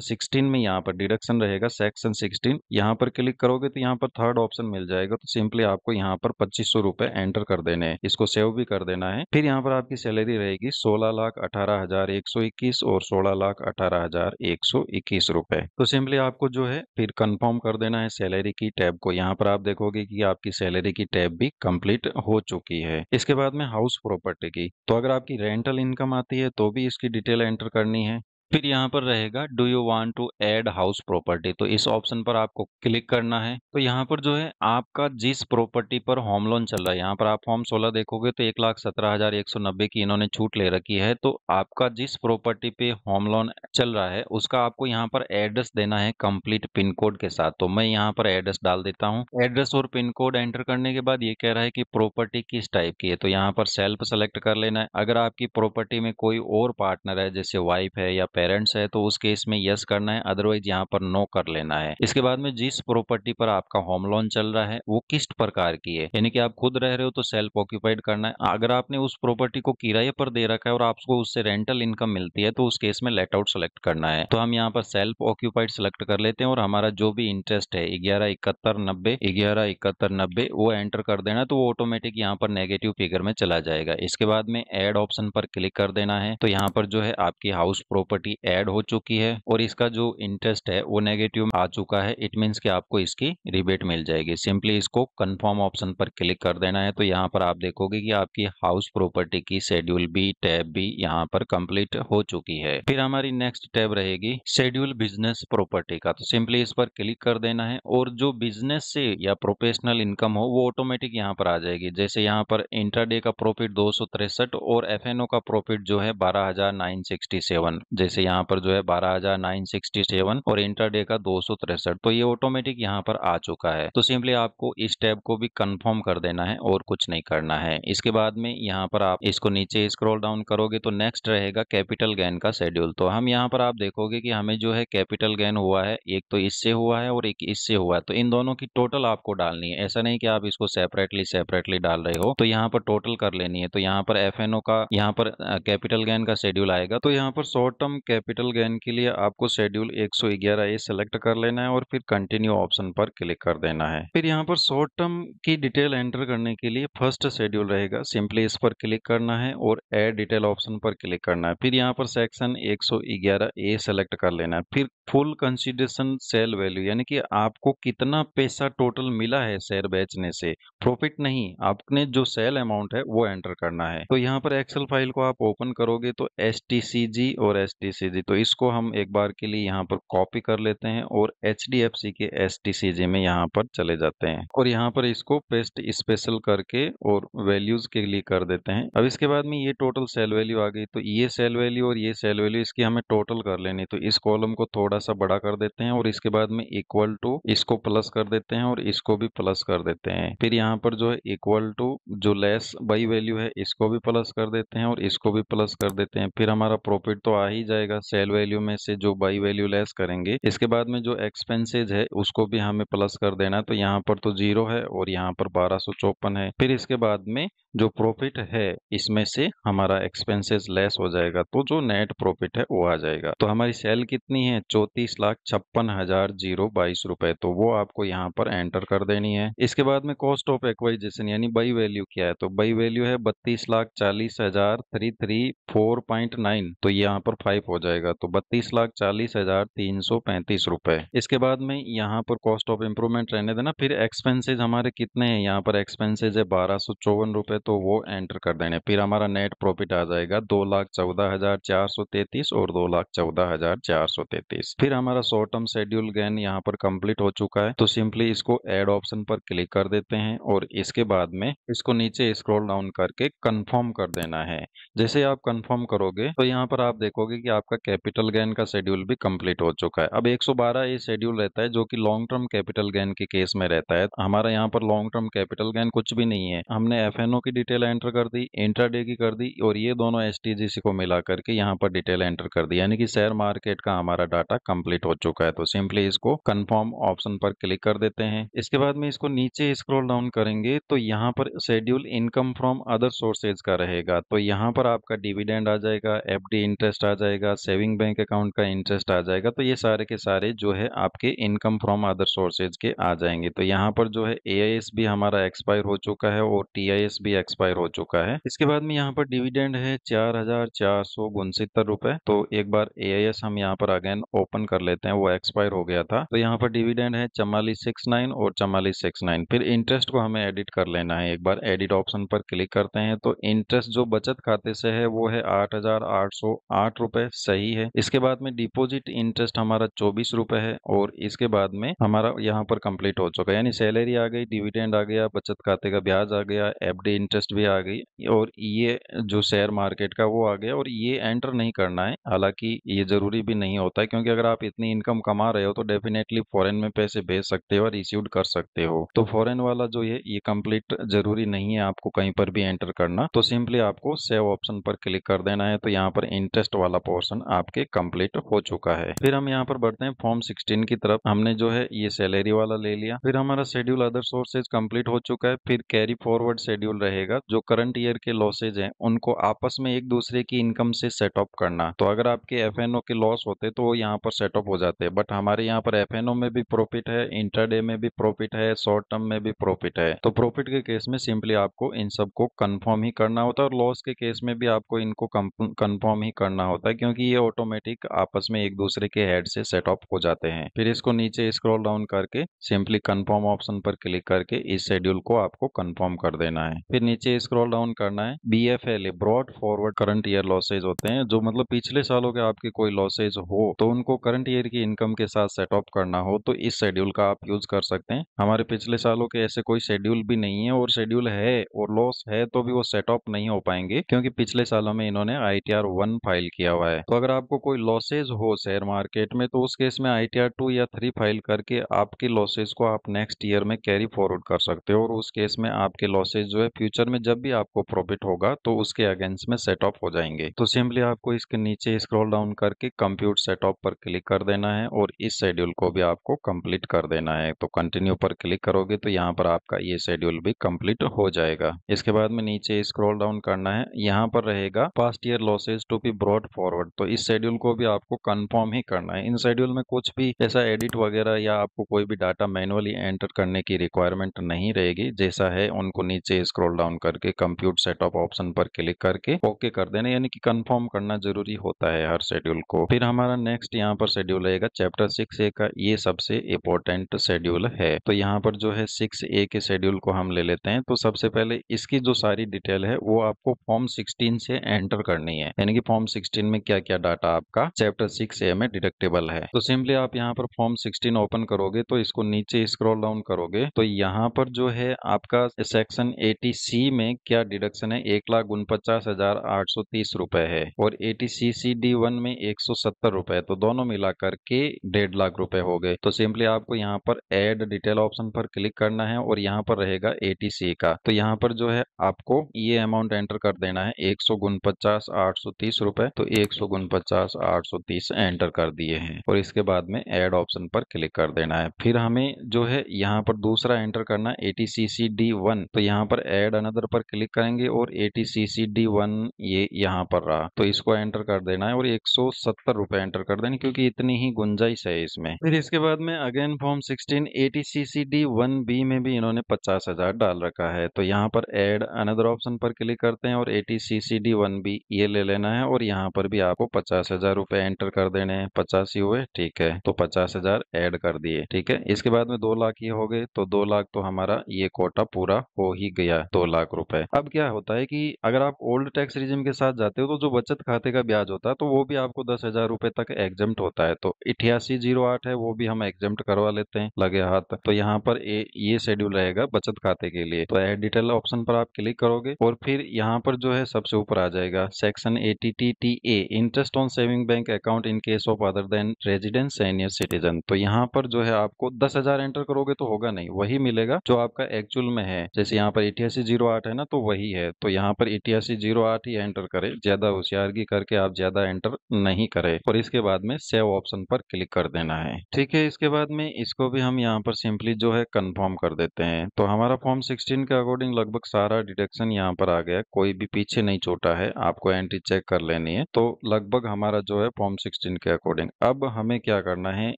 16 में यहाँ पर डिडक्शन रहेगा। सेक्शन 16 यहाँ पर क्लिक करोगे तो यहाँ पर थर्ड ऑप्शन मिल जाएगा। तो सिंपली आपको यहाँ पर 2500 रुपए एंटर कर देने हैं, इसको सेव भी कर देना है। फिर यहाँ पर आपकी सैलरी रहेगी 16,18,121 और 16,18,121 रुपए। तो सिंपली आपको जो है फिर कंफर्म कर देना है सैलरी की टैब को। यहाँ पर आप देखोगे कि आपकी सैलरी की टैब भी कंप्लीट हो चुकी है। इसके बाद में हाउस प्रॉपर्टी की, तो अगर आपकी रेंटल इनकम आती है तो भी इसकी डिटेल एंटर करनी है। फिर यहाँ पर रहेगा do you want to add house property, तो इस ऑप्शन पर आपको क्लिक करना है। तो यहाँ पर जो है आपका जिस प्रॉपर्टी पर होम लोन चल रहा है, यहाँ पर आप फॉर्म 16 देखोगे तो 1,17,190 की इन्होंने छूट ले रखी है। तो आपका जिस प्रॉपर्टी पे होम लोन चल रहा है उसका आपको यहाँ पर एड्रेस देना है कंप्लीट पिन कोड के साथ। तो मैं यहाँ पर एड्रेस डाल देता हूँ। एड्रेस और पिन कोड एंटर करने के बाद ये कह रहा है कि प्रॉपर्टी किस टाइप की है, तो यहाँ पर सेल्फ सेलेक्ट कर लेना है। अगर आपकी प्रॉपर्टी में कोई और पार्टनर है जैसे वाइफ है या पेरेंट्स है तो उस केस में यस करना है, अदरवाइज यहाँ पर नो कर लेना है। इसके बाद में जिस प्रॉपर्टी पर आपका होम लोन चल रहा है वो किस प्रकार की है, यानी कि आप खुद रह रहे हो तो सेल्फ ऑक्यूपाइड करना है। अगर आपने उस प्रॉपर्टी को किराए पर दे रखा है और आपको उससे रेंटल इनकम मिलती है तो उस केस में लेट आउट सेलेक्ट करना है। तो हम यहाँ पर सेल्फ ऑक्यूपाइड सेलेक्ट कर लेते हैं और हमारा जो भी इंटरेस्ट है 11,71,90 वो एंटर कर देना, तो वो ऑटोमेटिक यहाँ पर नेगेटिव फिगर में चला जाएगा। इसके बाद में ऐड ऑप्शन पर क्लिक कर देना है। तो यहाँ पर जो है आपकी हाउस प्रॉपर्टी ऐड हो चुकी है और इसका जो इंटरेस्ट है वो नेगेटिव आ चुका है। इट मीन्स कि आपको इसकी रिबेट मिल जाएगी। सिंपली इसको कंफर्म ऑप्शन पर क्लिक कर देना है। तो यहाँ पर आप देखोगे कि आपकी हाउस प्रॉपर्टी की शेड्यूल बी टैब भी यहाँ पर कंप्लीट हो चुकी है। फिर हमारी नेक्स्ट टैब रहेगी शेड्यूल बिजनेस प्रॉपर्टी का। तो सिंपली इस पर क्लिक कर देना है और जो बिजनेस से या प्रोफेशनल इनकम हो वो ऑटोमेटिक यहाँ पर आ जाएगी। जैसे यहाँ पर इंट्राडे का प्रॉफिट 263 और एफएनओ का प्रॉफिट जो है 12,967, जैसे यहाँ पर जो है 12,967 और इंट्राडे का 263, तो ये ऑटोमेटिक यहाँ पर आ चुका है। तो सिंपली आपको इस टैब को भी कंफर्म कर देना है और कुछ नहीं करना है। इसके बाद में यहाँ पर आप इसको नीचे स्क्रॉल डाउन करोगे तो नेक्स्ट रहेगा कैपिटल गेन का शेड्यूल। तो हम यहाँ पर आप देखोगे कि हमें जो है कैपिटल गेन हुआ है, एक तो इससे हुआ है और एक इससे हुआ है। तो इन दोनों की टोटल आपको डालनी है, ऐसा नहीं कि आप इसको सेपरेटली डाल रहे हो। तो यहाँ पर टोटल कर लेनी है। तो यहाँ पर एफएनओ का यहाँ पर कैपिटल गेन का शेड्यूल आएगा। तो यहाँ पर शॉर्ट टर्म कैपिटल गेन के लिए आपको शेड्यूल 111A सेलेक्ट कर लेना है और फिर कंटिन्यू ऑप्शन पर क्लिक कर देना है। फिर यहाँ पर शॉर्ट टर्म की डिटेल एंटर करने के लिए फर्स्ट शेड्यूल रहेगा, सिंपली इस पर क्लिक करना है और ऐड डिटेल ऑप्शन पर क्लिक करना है। फिर यहाँ पर सेक्शन 111A सेलेक्ट कर लेना है। फिर फुल कंसिडरेशन सेल वैल्यू, यानी कि आपको कितना पैसा टोटल मिला है शेयर बेचने से, प्रॉफिट नहीं, आपने जो सेल अमाउंट है वो एंटर करना है। तो यहाँ पर एक्सेल फाइल को आप ओपन करोगे तो STCG और STCG, तो इसको हम एक बार के लिए यहाँ पर कॉपी कर लेते हैं और HDFC के STCG में यहाँ पर चले जाते हैं और यहाँ पर इसको पेस्ट स्पेशल करके और वैल्यूज के लिए कर देते हैं। अब इसके बाद में ये टोटल सेल वैल्यू आ गई, तो ये सेल वैल्यू और ये सेल वैल्यू इसकी हमें टोटल कर लेनी। तो इस कॉलम को थोड़ा सा बड़ा कर देते हैं और इसके बाद में इक्वल टू इसको प्लस कर देते हैं और इसको भी प्लस कर देते हैं। फिर यहाँ पर जो है इक्वल टू जो लेस बाई वैल्यू है इसको भी प्लस कर देते हैं और इसको भी प्लस कर देते हैं। फिर हमारा प्रॉफिट तो आ ही जाएगा सेल वैल्यू में से जो बाई वैल्यू लेस करेंगे। इसके बाद में जो एक्सपेंसेज है उसको भी हमें प्लस कर देना है। तो यहाँ पर तो 0 है और यहाँ पर 1254 है। फिर इसके बाद में जो प्रॉफिट है इसमें से हमारा एक्सपेंसेस लेस हो जाएगा तो जो नेट प्रॉफिट है वो आ जाएगा। तो हमारी सेल कितनी है 34,56,022 रुपए, तो वो आपको यहाँ पर एंटर कर देनी है। इसके बाद में कॉस्ट ऑफ एक्वाइजेशन यानी बाई वैल्यू क्या है, तो बाई वैल्यू है 32,40,334.9, तो यहाँ पर 5 हो जाएगा, तो 32,40,335 रुपए। इसके बाद में यहाँ पर कॉस्ट ऑफ इम्प्रूवमेंट रहने देना। फिर एक्सपेंसेज हमारे कितने हैं, यहाँ पर एक्सपेंसेज है 1254 रुपए, तो वो एंटर कर देने। फिर हमारा नेट प्रॉफिट आ जाएगा 2,14,433 और 2,14,433। फिर हमारा शॉर्ट टर्म शेड्यूल गेन यहाँ पर कंप्लीट हो चुका है। तो सिंपली इसको ऐड ऑप्शन पर क्लिक कर देते हैं और इसके बाद में इसको नीचे स्क्रॉल डाउन करके कंफर्म कर देना है। जैसे आप कंफर्म करोगे तो यहाँ पर आप देखोगे कि आपका कैपिटल गेन का शेड्यूल भी कंप्लीट हो चुका है। अब 112 ये शेड्यूल रहता है जो कि लॉन्ग टर्म कैपिटल गेन के केस में रहता है। हमारा यहाँ पर लॉन्ग टर्म कैपिटल गेन कुछ भी नहीं है, हमने एफएनओ की डिटेल एंटर कर दी, इंट्राडे की कर दी और ये दोनों एसटीजीसी को मिला करके यहाँ पर डिटेल एंटर कर दी, यानी कि शेयर मार्केट का हमारा डाटा कंप्लीट हो चुका है। तो सिंपली इसको कंफर्म ऑप्शन पर क्लिक कर देते हैं। इसके बाद में इसको नीचे स्क्रॉल डाउन करेंगे तो यहाँ पर schedule income from other sources का रहेगा। तो यहाँ पर आपका डिविडेंड आ जाएगा, एफडी इंटरेस्ट आ जाएगा, सेविंग बैंक अकाउंट का इंटरेस्ट आ जाएगा। तो ये सारे के सारे जो है आपके इनकम फ्रॉम अदर सोर्सेज के आ जाएंगे। तो यहाँ पर जो है एआईएस भी हमारा एक्सपायर हो चुका है और टीआईएस भी एक्सपायर हो चुका है। इसके बाद में यहाँ पर डिविडेंड है 4,469 रुपए। तो एक बार एआईएस हम यहाँ पर अगेन ओपन कर लेते हैं, वो एक्सपायर हो गया था। तो यहाँ पर डिविडेंड है 4469 और 4469। फिर इंटरेस्ट को हमें एडिट कर लेना है। एक बार एडिट ऑप्शन पर क्लिक करते हैं तो इंटरेस्ट जो बचत खाते से है वो है 8,808 रुपए, सही है। इसके बाद में डिपॉजिट इंटरेस्ट हमारा 24 रुपए है और इसके बाद में हमारा यहाँ पर कंप्लीट हो चुका है, यानी सैलरी आ गई, डिविडेंड आ गया, बचत खाते का ब्याज आ गया, एफडी इंटरेस्ट भी आ गई और ये जो शेयर मार्केट का वो आ गया। और ये एंटर नहीं करना है, हालांकि ये जरूरी भी नहीं होता है, क्योंकि अगर आप इतनी इनकम कमा रहे हो तो डेफिनेटली फॉरेन में पैसे भेज सकते हो और इश्यूड कर सकते हो। तो फॉरेन वाला जो ये कंप्लीट जरूरी नहीं है आपको कहीं पर भी एंटर करना। तो सिंपली आपको सेव ऑप्शन पर क्लिक कर देना है। तो यहाँ पर इंटरेस्ट वाला पोर्शन आपके कंप्लीट हो चुका है। फिर हम यहाँ पर बढ़ते हैं फॉर्म 16 की तरफ। हमने जो है ये सैलरी वाला ले लिया। फिर हमारा शेड्यूल अदर सोर्सेज कंप्लीट हो चुका है। फिर कैरी फॉरवर्ड शेड्यूल रहेगा, जो करंट ईयर के लॉसेज हैं उनको आपस में एक दूसरे की इनकम से सेट ऑफ करना। तो अगर आपके एफएनओ के लॉस होते तो वो यहाँ पर सेट ऑफ हो जाते हैं, बट हमारे यहाँ पर एफएनओ में भी प्रॉफिट है, इंट्राडे में भी प्रॉफिट है, शॉर्ट टर्म में भी प्रॉफिट है। तो प्रॉफिट के केस में सिंपली आपको इन सबको कंफर्म ही करना होता है और लॉस के केस में भी आपको इनको कंफर्म ही करना होता है, क्योंकि ये ऑटोमेटिक आपस में एक दूसरे के हेड से सेट ऑफ हो जाते हैं। फिर इसको नीचे स्क्रॉल डाउन करके सिंपली कंफर्म ऑप्शन पर क्लिक करके इस शेड्यूल को आपको कंफर्म कर देना है। फिर नीचे स्क्रॉल डाउन करना है। BFLA brought forward current year losses होते हैं, जो मतलब पिछले सालों के आपके कोई लॉसेज हो तो उनको करंट ईयर की इनकम के साथ सेट ऑफ करना हो तो इस शेड्यूल का आप यूज कर सकते हैं। हमारे पिछले सालों के ऐसे कोई शेड्यूल भी नहीं है, और शेड्यूल है और लॉस है तो भी वो सेट ऑफ नहीं हो पाएंगे, क्योंकि पिछले सालों में इन्होंने ITR 1 फाइल किया हुआ है। तो अगर आपको कोई लॉसेज हो शेयर मार्केट में तो उस केस में ITR 2 या 3 फाइल करके आपके लॉसेज को आप नेक्स्ट ईयर में कैरी फॉरवर्ड कर सकते हो, और उस केस में आपके लॉसेज जो है फ्यूचर में जब भी आपको प्रॉफिट होगा तो उसके अगेंस्ट में सेट ऑफ हो जाएंगे। तो सिंपली आपको इसके नीचे स्क्रॉल डाउन करके कंप्यूट सेट ऑफ पर क्लिक कर देना है और इस शेड्यूल को भी आपको कंप्लीट कर देना है। तो कंटिन्यू पर क्लिक करोगे तो यहाँ पर आपका ये शेड्यूल भी कंप्लीट हो जाएगा। इसके बाद में नीचे स्क्रॉल डाउन करना है, यहाँ पर रहेगा past year losses to be brought forward. तो इस शेड्यूल को भी आपको कंफर्म ही करना है। इन शेड्यूल में कुछ भी ऐसा एडिट वगैरह या आपको कोई भी डाटा मैनुअली एंटर करने की रिक्वायरमेंट नहीं रहेगी। जैसा है उनको नीचे स्क्रॉल डाउन करके कंप्यूट सेटअप ऑप्शन पर क्लिक करके ओके कर देना, यानी कि कंफर्म करना जरूरी होता है हर शेड्यूल को। फिर हमारा नेक्स्ट यहाँ पर शेड्यूल रहेगा चैप्टर 6A का, ये सबसे इम्पोर्टेंट शेड्यूल है। तो यहाँ पर जो है 6A के शेड्यूल को हम ले लेते हैं। तो सबसे पहले इसकी जो सारी डिटेल है वो आपको फॉर्म 16 से एंटर करनी है, यानी कि फॉर्म 16 में क्या क्या डाटा आपका चैप्टर 6A में डिडक्टेबल है। तो सिंपली आप यहाँ पर फॉर्म 16 ओपन करोगे तो इसको नीचे स्क्रॉल डाउन करोगे तो यहाँ पर जो है आपका सेक्शन 80C में क्या डिडक्शन है, 1,49,830 रुपए है, और 80CCD1 में 170 रुपए, तो दोनों मिलाकर के 1.5 लाख रुपए हो गए। तो सिंपली आपको यहाँ पर ऐड डिटेल ऑप्शन पर क्लिक करना है और यहाँ पर रहेगा 80C का। तो यहाँ पर जो है आपको ये अमाउंट एंटर कर देना है 149,830 रुपए। तो 149,830 एंटर कर दिए हैं और इसके बाद में ऐड ऑप्शन पर क्लिक कर देना है। फिर हमें जो है यहाँ पर दूसरा एंटर करना है 80CCD1। तो यहाँ पर ऐड अनदर पर क्लिक करेंगे और 80CCD1 ये यहाँ पर रहा, तो इसको एंटर कर देना है और 170 रुपए एंटर कर देना, क्योंकि इतनी ही गुंजाइश है इसमें। फिर इसके बाद में अगेन फॉर्म 16 80CCD1B में भी इन्होंने 50,000 डाल रखा है। तो यहाँ पर ऐड अनदर ऑप्शन पर क्लिक करते हैं और 80CCD1B ये ले लेना है और यहाँ पर भी आपको 50,000 रुपए एंटर कर देने हैं। 50 ही हुए, ठीक है, तो 50,000 ऐड कर दिए, ठीक है। इसके बाद में 2 लाख ये हो गए, तो 2 लाख तो हमारा ये कोटा पूरा हो ही गया, 2 लाख रुपए। अब क्या होता है कि अगर आप ओल्ड टैक्स रिजिम के साथ जाते हो तो जो बचत खाते का ब्याज होता है तो वो भी आपको 10,000 रुपए तक एग्जम्प्ट होता है। तो 8808 है वो भी हम एग्जम्प्ट करवा लेते हैं लगे हाथ। तो यहाँ पर ये शेड्यूल रहेगा बचत खाते के लिए। तो एड डिटेल ऑप्शन पर आप क्लिक करोगे और फिर यहाँ पर जो है सबसे ऊपर आ जाएगा section 80TTA interest on saving bank account in case of other than resident senior citizen. तो यहाँ पर जो है आपको 10,000 एंटर करोगे तो होगा नहीं, वही मिलेगा जो आपका एक्चुअल में है। जैसे यहाँ पर 8808 8808 है ना, तो वही है। तो यहाँ पर 8808 ही एंटर करें, ज्यादा होशियारगी करके आप ज्यादा एंटर नहीं करें, और इसके बाद में सेव ऑप्शन पर क्लिक कर देना है। ठीक है, इसके बाद में इसको भी हम यहाँ पर सिंपली जो है कंफर्म कर देते हैं। तो हमारा फॉर्म 16 के अकॉर्डिंग लगभग सारा डिडक्शन यहाँ पर आ गया, कोई भी पीछे नहीं छूटा है, आपको एंट्री चेक कर लेनी है। तो लगभग हमारा जो है फॉर्म 16 के अकॉर्डिंग। अब हमें क्या करना है,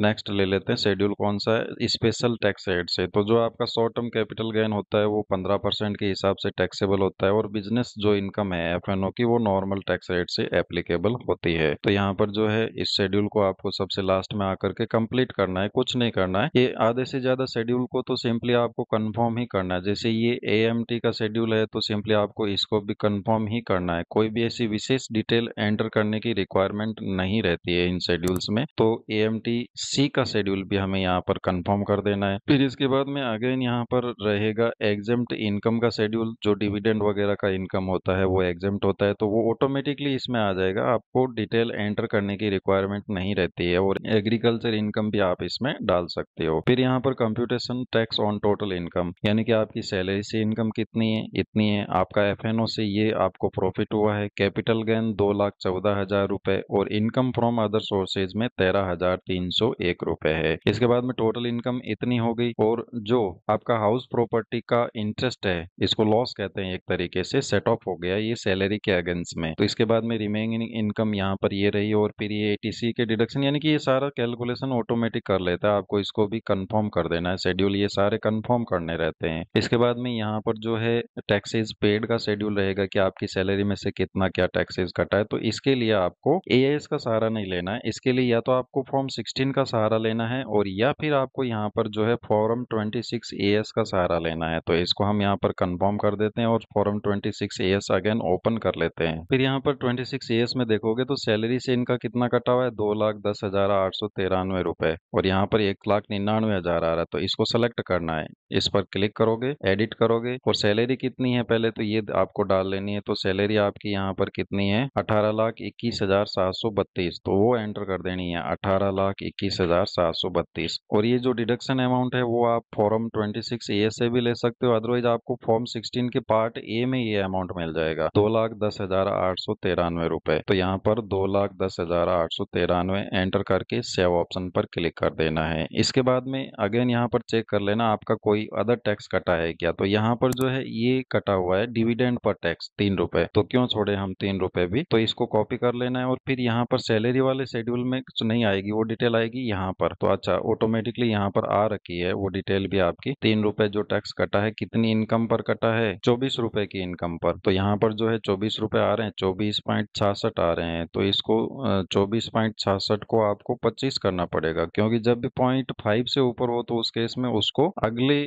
नेक्स्ट ले लेते हैं शेड्यूल कौन सा है, स्पेशल टैक्स एड से। तो जो आपका शॉर्ट टर्म कैपिटल गेन होता है वो 15% के हिसाब से टैक्सेबल होता है, और बिजनेस जो इनकम है एफएनओ की वो नॉर्मल टैक्स रेट से एप्लीकेबल होती है। तो यहाँ पर जो है इस शेड्यूल को आपको सबसे लास्ट में आकर के कंप्लीट करना है, कुछ नहीं करना है। ये आधे से ज्यादा शेड्यूल को तो सिंपली आपको कंफर्म ही करना है। जैसे ये एएमटी का शेड्यूल है तो सिंपली आपको इसको भी कंफर्म ही करना है, कोई भी ऐसी विशेष डिटेल एंटर करने की रिक्वायरमेंट नहीं रहती है इन शेड्यूल्स में। तो एएमटी सी का शेड्यूल भी हमें यहाँ पर कंफर्म कर देना है। फिर इसके बाद में अगेन यहाँ पर रहेगा एग्जेम्प्ट इनकम का शेड्यूल, जो डिविडेंड वगैरह का इनकम होता है वो एग्जेम्प्ट होता है, तो वो ऑटोमेटिकली इसमें आ जाएगा, आपको डिटेल एंटर करने की रिक्वायरमेंट नहीं रहती है। और एग्रीकल्चर इनकम भी आप इसमें डाल सकते हो। फिर यहाँ पर computation tax on total income, यानी कि आपकी सैलरी से इनकम कितनी है, इतनी है, आपका एफएनओ से ये आपको प्रॉफिट हुआ है, कैपिटल गेन 2,14,000 रुपए, और इनकम फ्रॉम अदर सोर्सेज में 13,301 रुपए है। इसके बाद में टोटल इनकम इतनी हो गई, और जो आपका हाउस प्रॉपर्टी का इंटरेस्ट है, इसको लॉस कहते हैं एक तरीके से, सेट ऑफ हो गया ये सैलरी के अगेंस्ट में। तो इसके बाद में रिमेनिंग इनकम यहाँ पर ये रही, और फिर ये एटीसी के डिडक्शन, यानी कि ये सारा कैलकुलेशन ऑटोमेटिक कर लेता है, आपको इसको भी कंफर्म कर देना है शेड्यूल, ये सारे कंफर्म करने रहते हैं। इसके बाद में यहाँ पर जो है टैक्सेस पेड का शेड्यूल रहेगा कि आपकी सैलरी में से कितना क्या टैक्सेस कटा है। तो इसके लिए आपको एआईएस का सहारा नहीं लेना है, इसके लिए या तो आपको फॉर्म 16 का सहारा लेना है, और या फिर आपको यहाँ पर जो है फॉर्म 26 एएस का सहारा लेना है। तो इसको हम यहाँ पर कंफर्म कर देते हैं, और फॉर्म 26 एएस अगेन ओपन कर लेते हैं। फिर यहाँ पर 26 एएस में देखोगे तो सैलरी से इनका कितना कटा हुआ है, 2,10,893 रुपए, और यहाँ पर 1,99,000 आ रहा है। तो इसको सेलेक्ट करना है, इस पर क्लिक करोगे, एडिट करोगे, और सैलरी कितनी है पहले तो ये आपको डाल लेनी है। तो सैलरी आपकी यहाँ पर कितनी है, 18,21,732, तो वो एंटर कर देनी है, 18,21,732। और ये जो डिडक्शन अमाउंट है वो आप फॉर्म 26 ए से भी ले सकते हो, अदरवाइज आपको फॉर्म 16 के पार्ट ए में ये अमाउंट मिल जाएगा, 2,10,893 रुपए। तो यहाँ पर 2,10,893 एंटर करके सेव ऑप्शन पर क्लिक कर देना है। इसके बाद में अगेन यहाँ पर चेक कर लेना आपका कोई अदर टैक्स कटा है क्या। तो यहाँ पर जो है ये कटा हुआ है डिविडेंड पर टैक्स 3 रुपए, तो क्यों छोड़े हम 3 रुपए भी। तो इसको कॉपी कर लेना है, और फिर यहाँ पर सैलरी वाले शेड्यूल में कुछ नहीं आएगी, वो डिटेल आएगी यहाँ पर। तो अच्छा, ऑटोमेटिकली यहाँ पर आ रखी है वो डिटेल भी आपकी, 3 रुपए जो टैक्स कटा है, कितनी इनकम पर कटा है, 24 रुपए की इनकम पर। तो यहाँ पर जो है 24 रुपए आ रहे हैं, 24.66 आ रहे हैं। तो इसको 24.66 को आपको 25 करना पड़ेगा, क्योंकि जब भी 0.5 से ऊपर हो तो उस केस में उसको अगले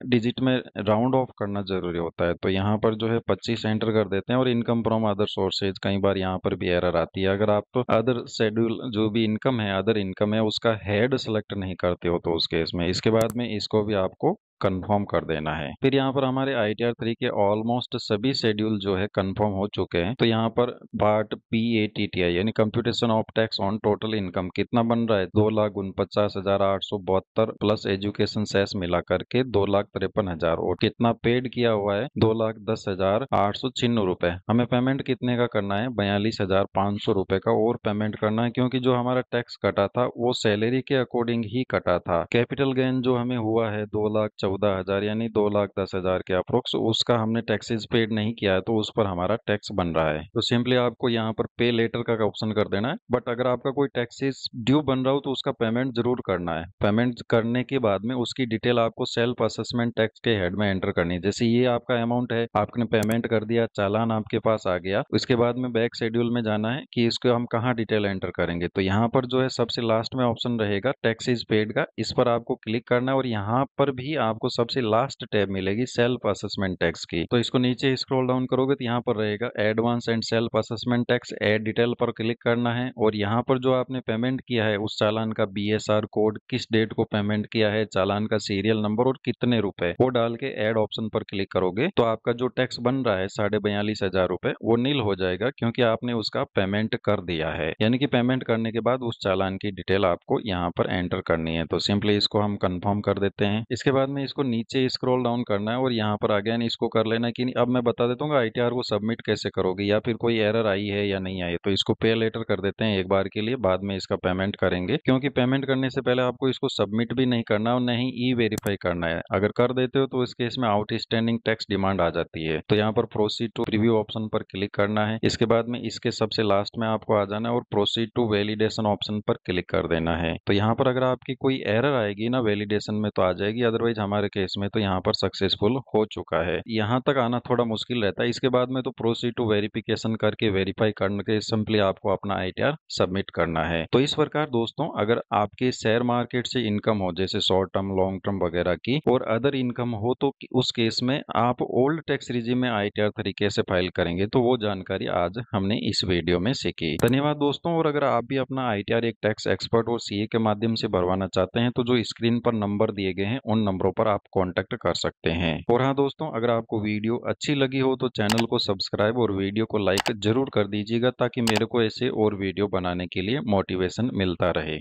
डिजिट में राउंड ऑफ करना जरूरी होता है। तो यहाँ पर जो है 25 एंटर कर देते हैं, और इनकम फ्रॉम अदर सोर्सेज, कई बार यहाँ पर भी एरर आती है, अगर आप तो अदर शेड्यूल जो भी इनकम है, अदर इनकम है, उसका हेड सेलेक्ट नहीं करते हो तो उस केस में। इसके बाद में इसको भी आपको कंफर्म कर देना है। फिर यहाँ पर हमारे ITR 3 के ऑलमोस्ट सभी शेड्यूल जो है कंफर्म हो चुके हैं। तो यहाँ पर पार्ट PATTI यानी computation of tax on total income कितना बन रहा है, 2,49,872 प्लस एजुकेशन सेस मिला करके 2,53,000, और कितना पेड किया हुआ है, 2,10,896 रुपए। हमें पेमेंट कितने का करना है, 42,500 रुपए का और पेमेंट करना है, क्योंकि जो हमारा टैक्स कटा था वो सैलरी के अकॉर्डिंग ही कटा था। कैपिटल गेन जो हमें हुआ है 2,14,000 यानी 2,10,000 के अप्रोक्स, उसका हमने टैक्सेस पेड नहीं किया है, तो उस पर हमारा टैक्स बन रहा है। तो सिंपली आपको यहाँ पर पे लेटर का ऑप्शन कर देना है। बट अगर आपका कोई टैक्सेस ड्यू बन रहा हो तो उसका पेमेंट जरूर करना है। पेमेंट करने के बाद में उसकी डिटेल आपको सेल्फ असेसमेंट टैक्स के हेड में एंटर करनी है। जैसे ये आपका अमाउंट है, आपने पेमेंट कर दिया, चालान आपके पास आ गया, उसके बाद में बैक शेड्यूल में जाना है कि इसको हम कहाँ डिटेल एंटर करेंगे। तो यहाँ पर जो है सबसे लास्ट में ऑप्शन रहेगा टैक्सेस पेड का, इस पर आपको क्लिक करना है, और यहाँ पर भी आपको सबसे लास्ट टैब मिलेगी सेल्फ असेसमेंट टैक्स की। तो इसको नीचे स्क्रॉल डाउन करोगे तो यहाँ पर रहेगा advance and self assessment tax, add detail पर क्लिक करना है, और यहाँ पर जो आपने पेमेंट किया है उस चालान का BSR कोड, किस डेट को पेमेंट किया है, चालान का सीरियल नंबर और कितने रुपए, वो डाल के एड ऑप्शन पर क्लिक करोगे तो आपका जो टैक्स बन रहा है 42,500 रुपए, वो नील हो जाएगा, क्योंकि आपने उसका पेमेंट कर दिया है। यानी कि पेमेंट करने के बाद उस चालान की डिटेल आपको यहाँ पर एंटर करनी है। तो सिंपली इसको हम कंफर्म कर देते हैं। इसके बाद में इसको नीचे स्क्रॉल डाउन करना है और यहाँ पर अगेन इसको कर लेना है कि अब मैं बता देता हूँ आईटीआर को सबमिट कैसे करोगे या फिर कोई एरर आई है या नहीं आई है। तो इसको पे लेटर कर देते हैं एक बार के लिए, बाद में इसका पेमेंट करेंगे, क्योंकि पेमेंट करने से पहले आपको इसको सबमिट भी नहीं करना और नहीं ई वेरीफाई करना है। अगर कर देते हो तो इस केस में आउटस्टैंडिंग टैक्स डिमांड आ जाती है। तो यहाँ पर प्रोसीड टू प्रीव्यू ऑप्शन पर क्लिक करना है। इसके बाद में इसके सबसे लास्ट में आपको आ जाना है और प्रोसीड टू वैलिडेशन ऑप्शन पर क्लिक कर देना है। तो यहाँ पर अगर आपकी कोई एरर आएगी ना वैलिडेशन में तो आ जाएगी, अदरवाइज हमारे केस में तो यहाँ पर सक्सेसफुल हो चुका है। यहाँ तक आना थोड़ा मुश्किल रहता है। इसके बाद में तो प्रोसीड टू वेरिफिकेशन करके वेरीफाई करके सिंपली आपको अपना आईटीआर सबमिट करना है। तो इस प्रकार दोस्तों अगर आपके शेयर मार्केट से इनकम हो जैसे शॉर्ट टर्म लॉन्ग टर्म वगैरह की और अदर इनकम हो तो उस केस में आप ओल्ड टैक्स रिजीम में आईटीआर तरीके से फाइल करेंगे। तो वो जानकारी आज हमने इस वीडियो में सीखी। धन्यवाद दोस्तों। और अगर आप भी अपना आईटीआर एक टैक्स एक्सपर्ट और सीए के माध्यम से भरवाना चाहते हैं तो जो स्क्रीन पर नंबर दिए गए हैं उन नंबरों पर आप कांटेक्ट कर सकते हैं। और हाँ दोस्तों, अगर आपको वीडियो अच्छी लगी हो तो चैनल को सब्सक्राइब और वीडियो को लाइक जरूर कर दीजिएगा ताकि मेरे को ऐसे और वीडियो बनाने के लिए मोटिवेशन मिलता रहे।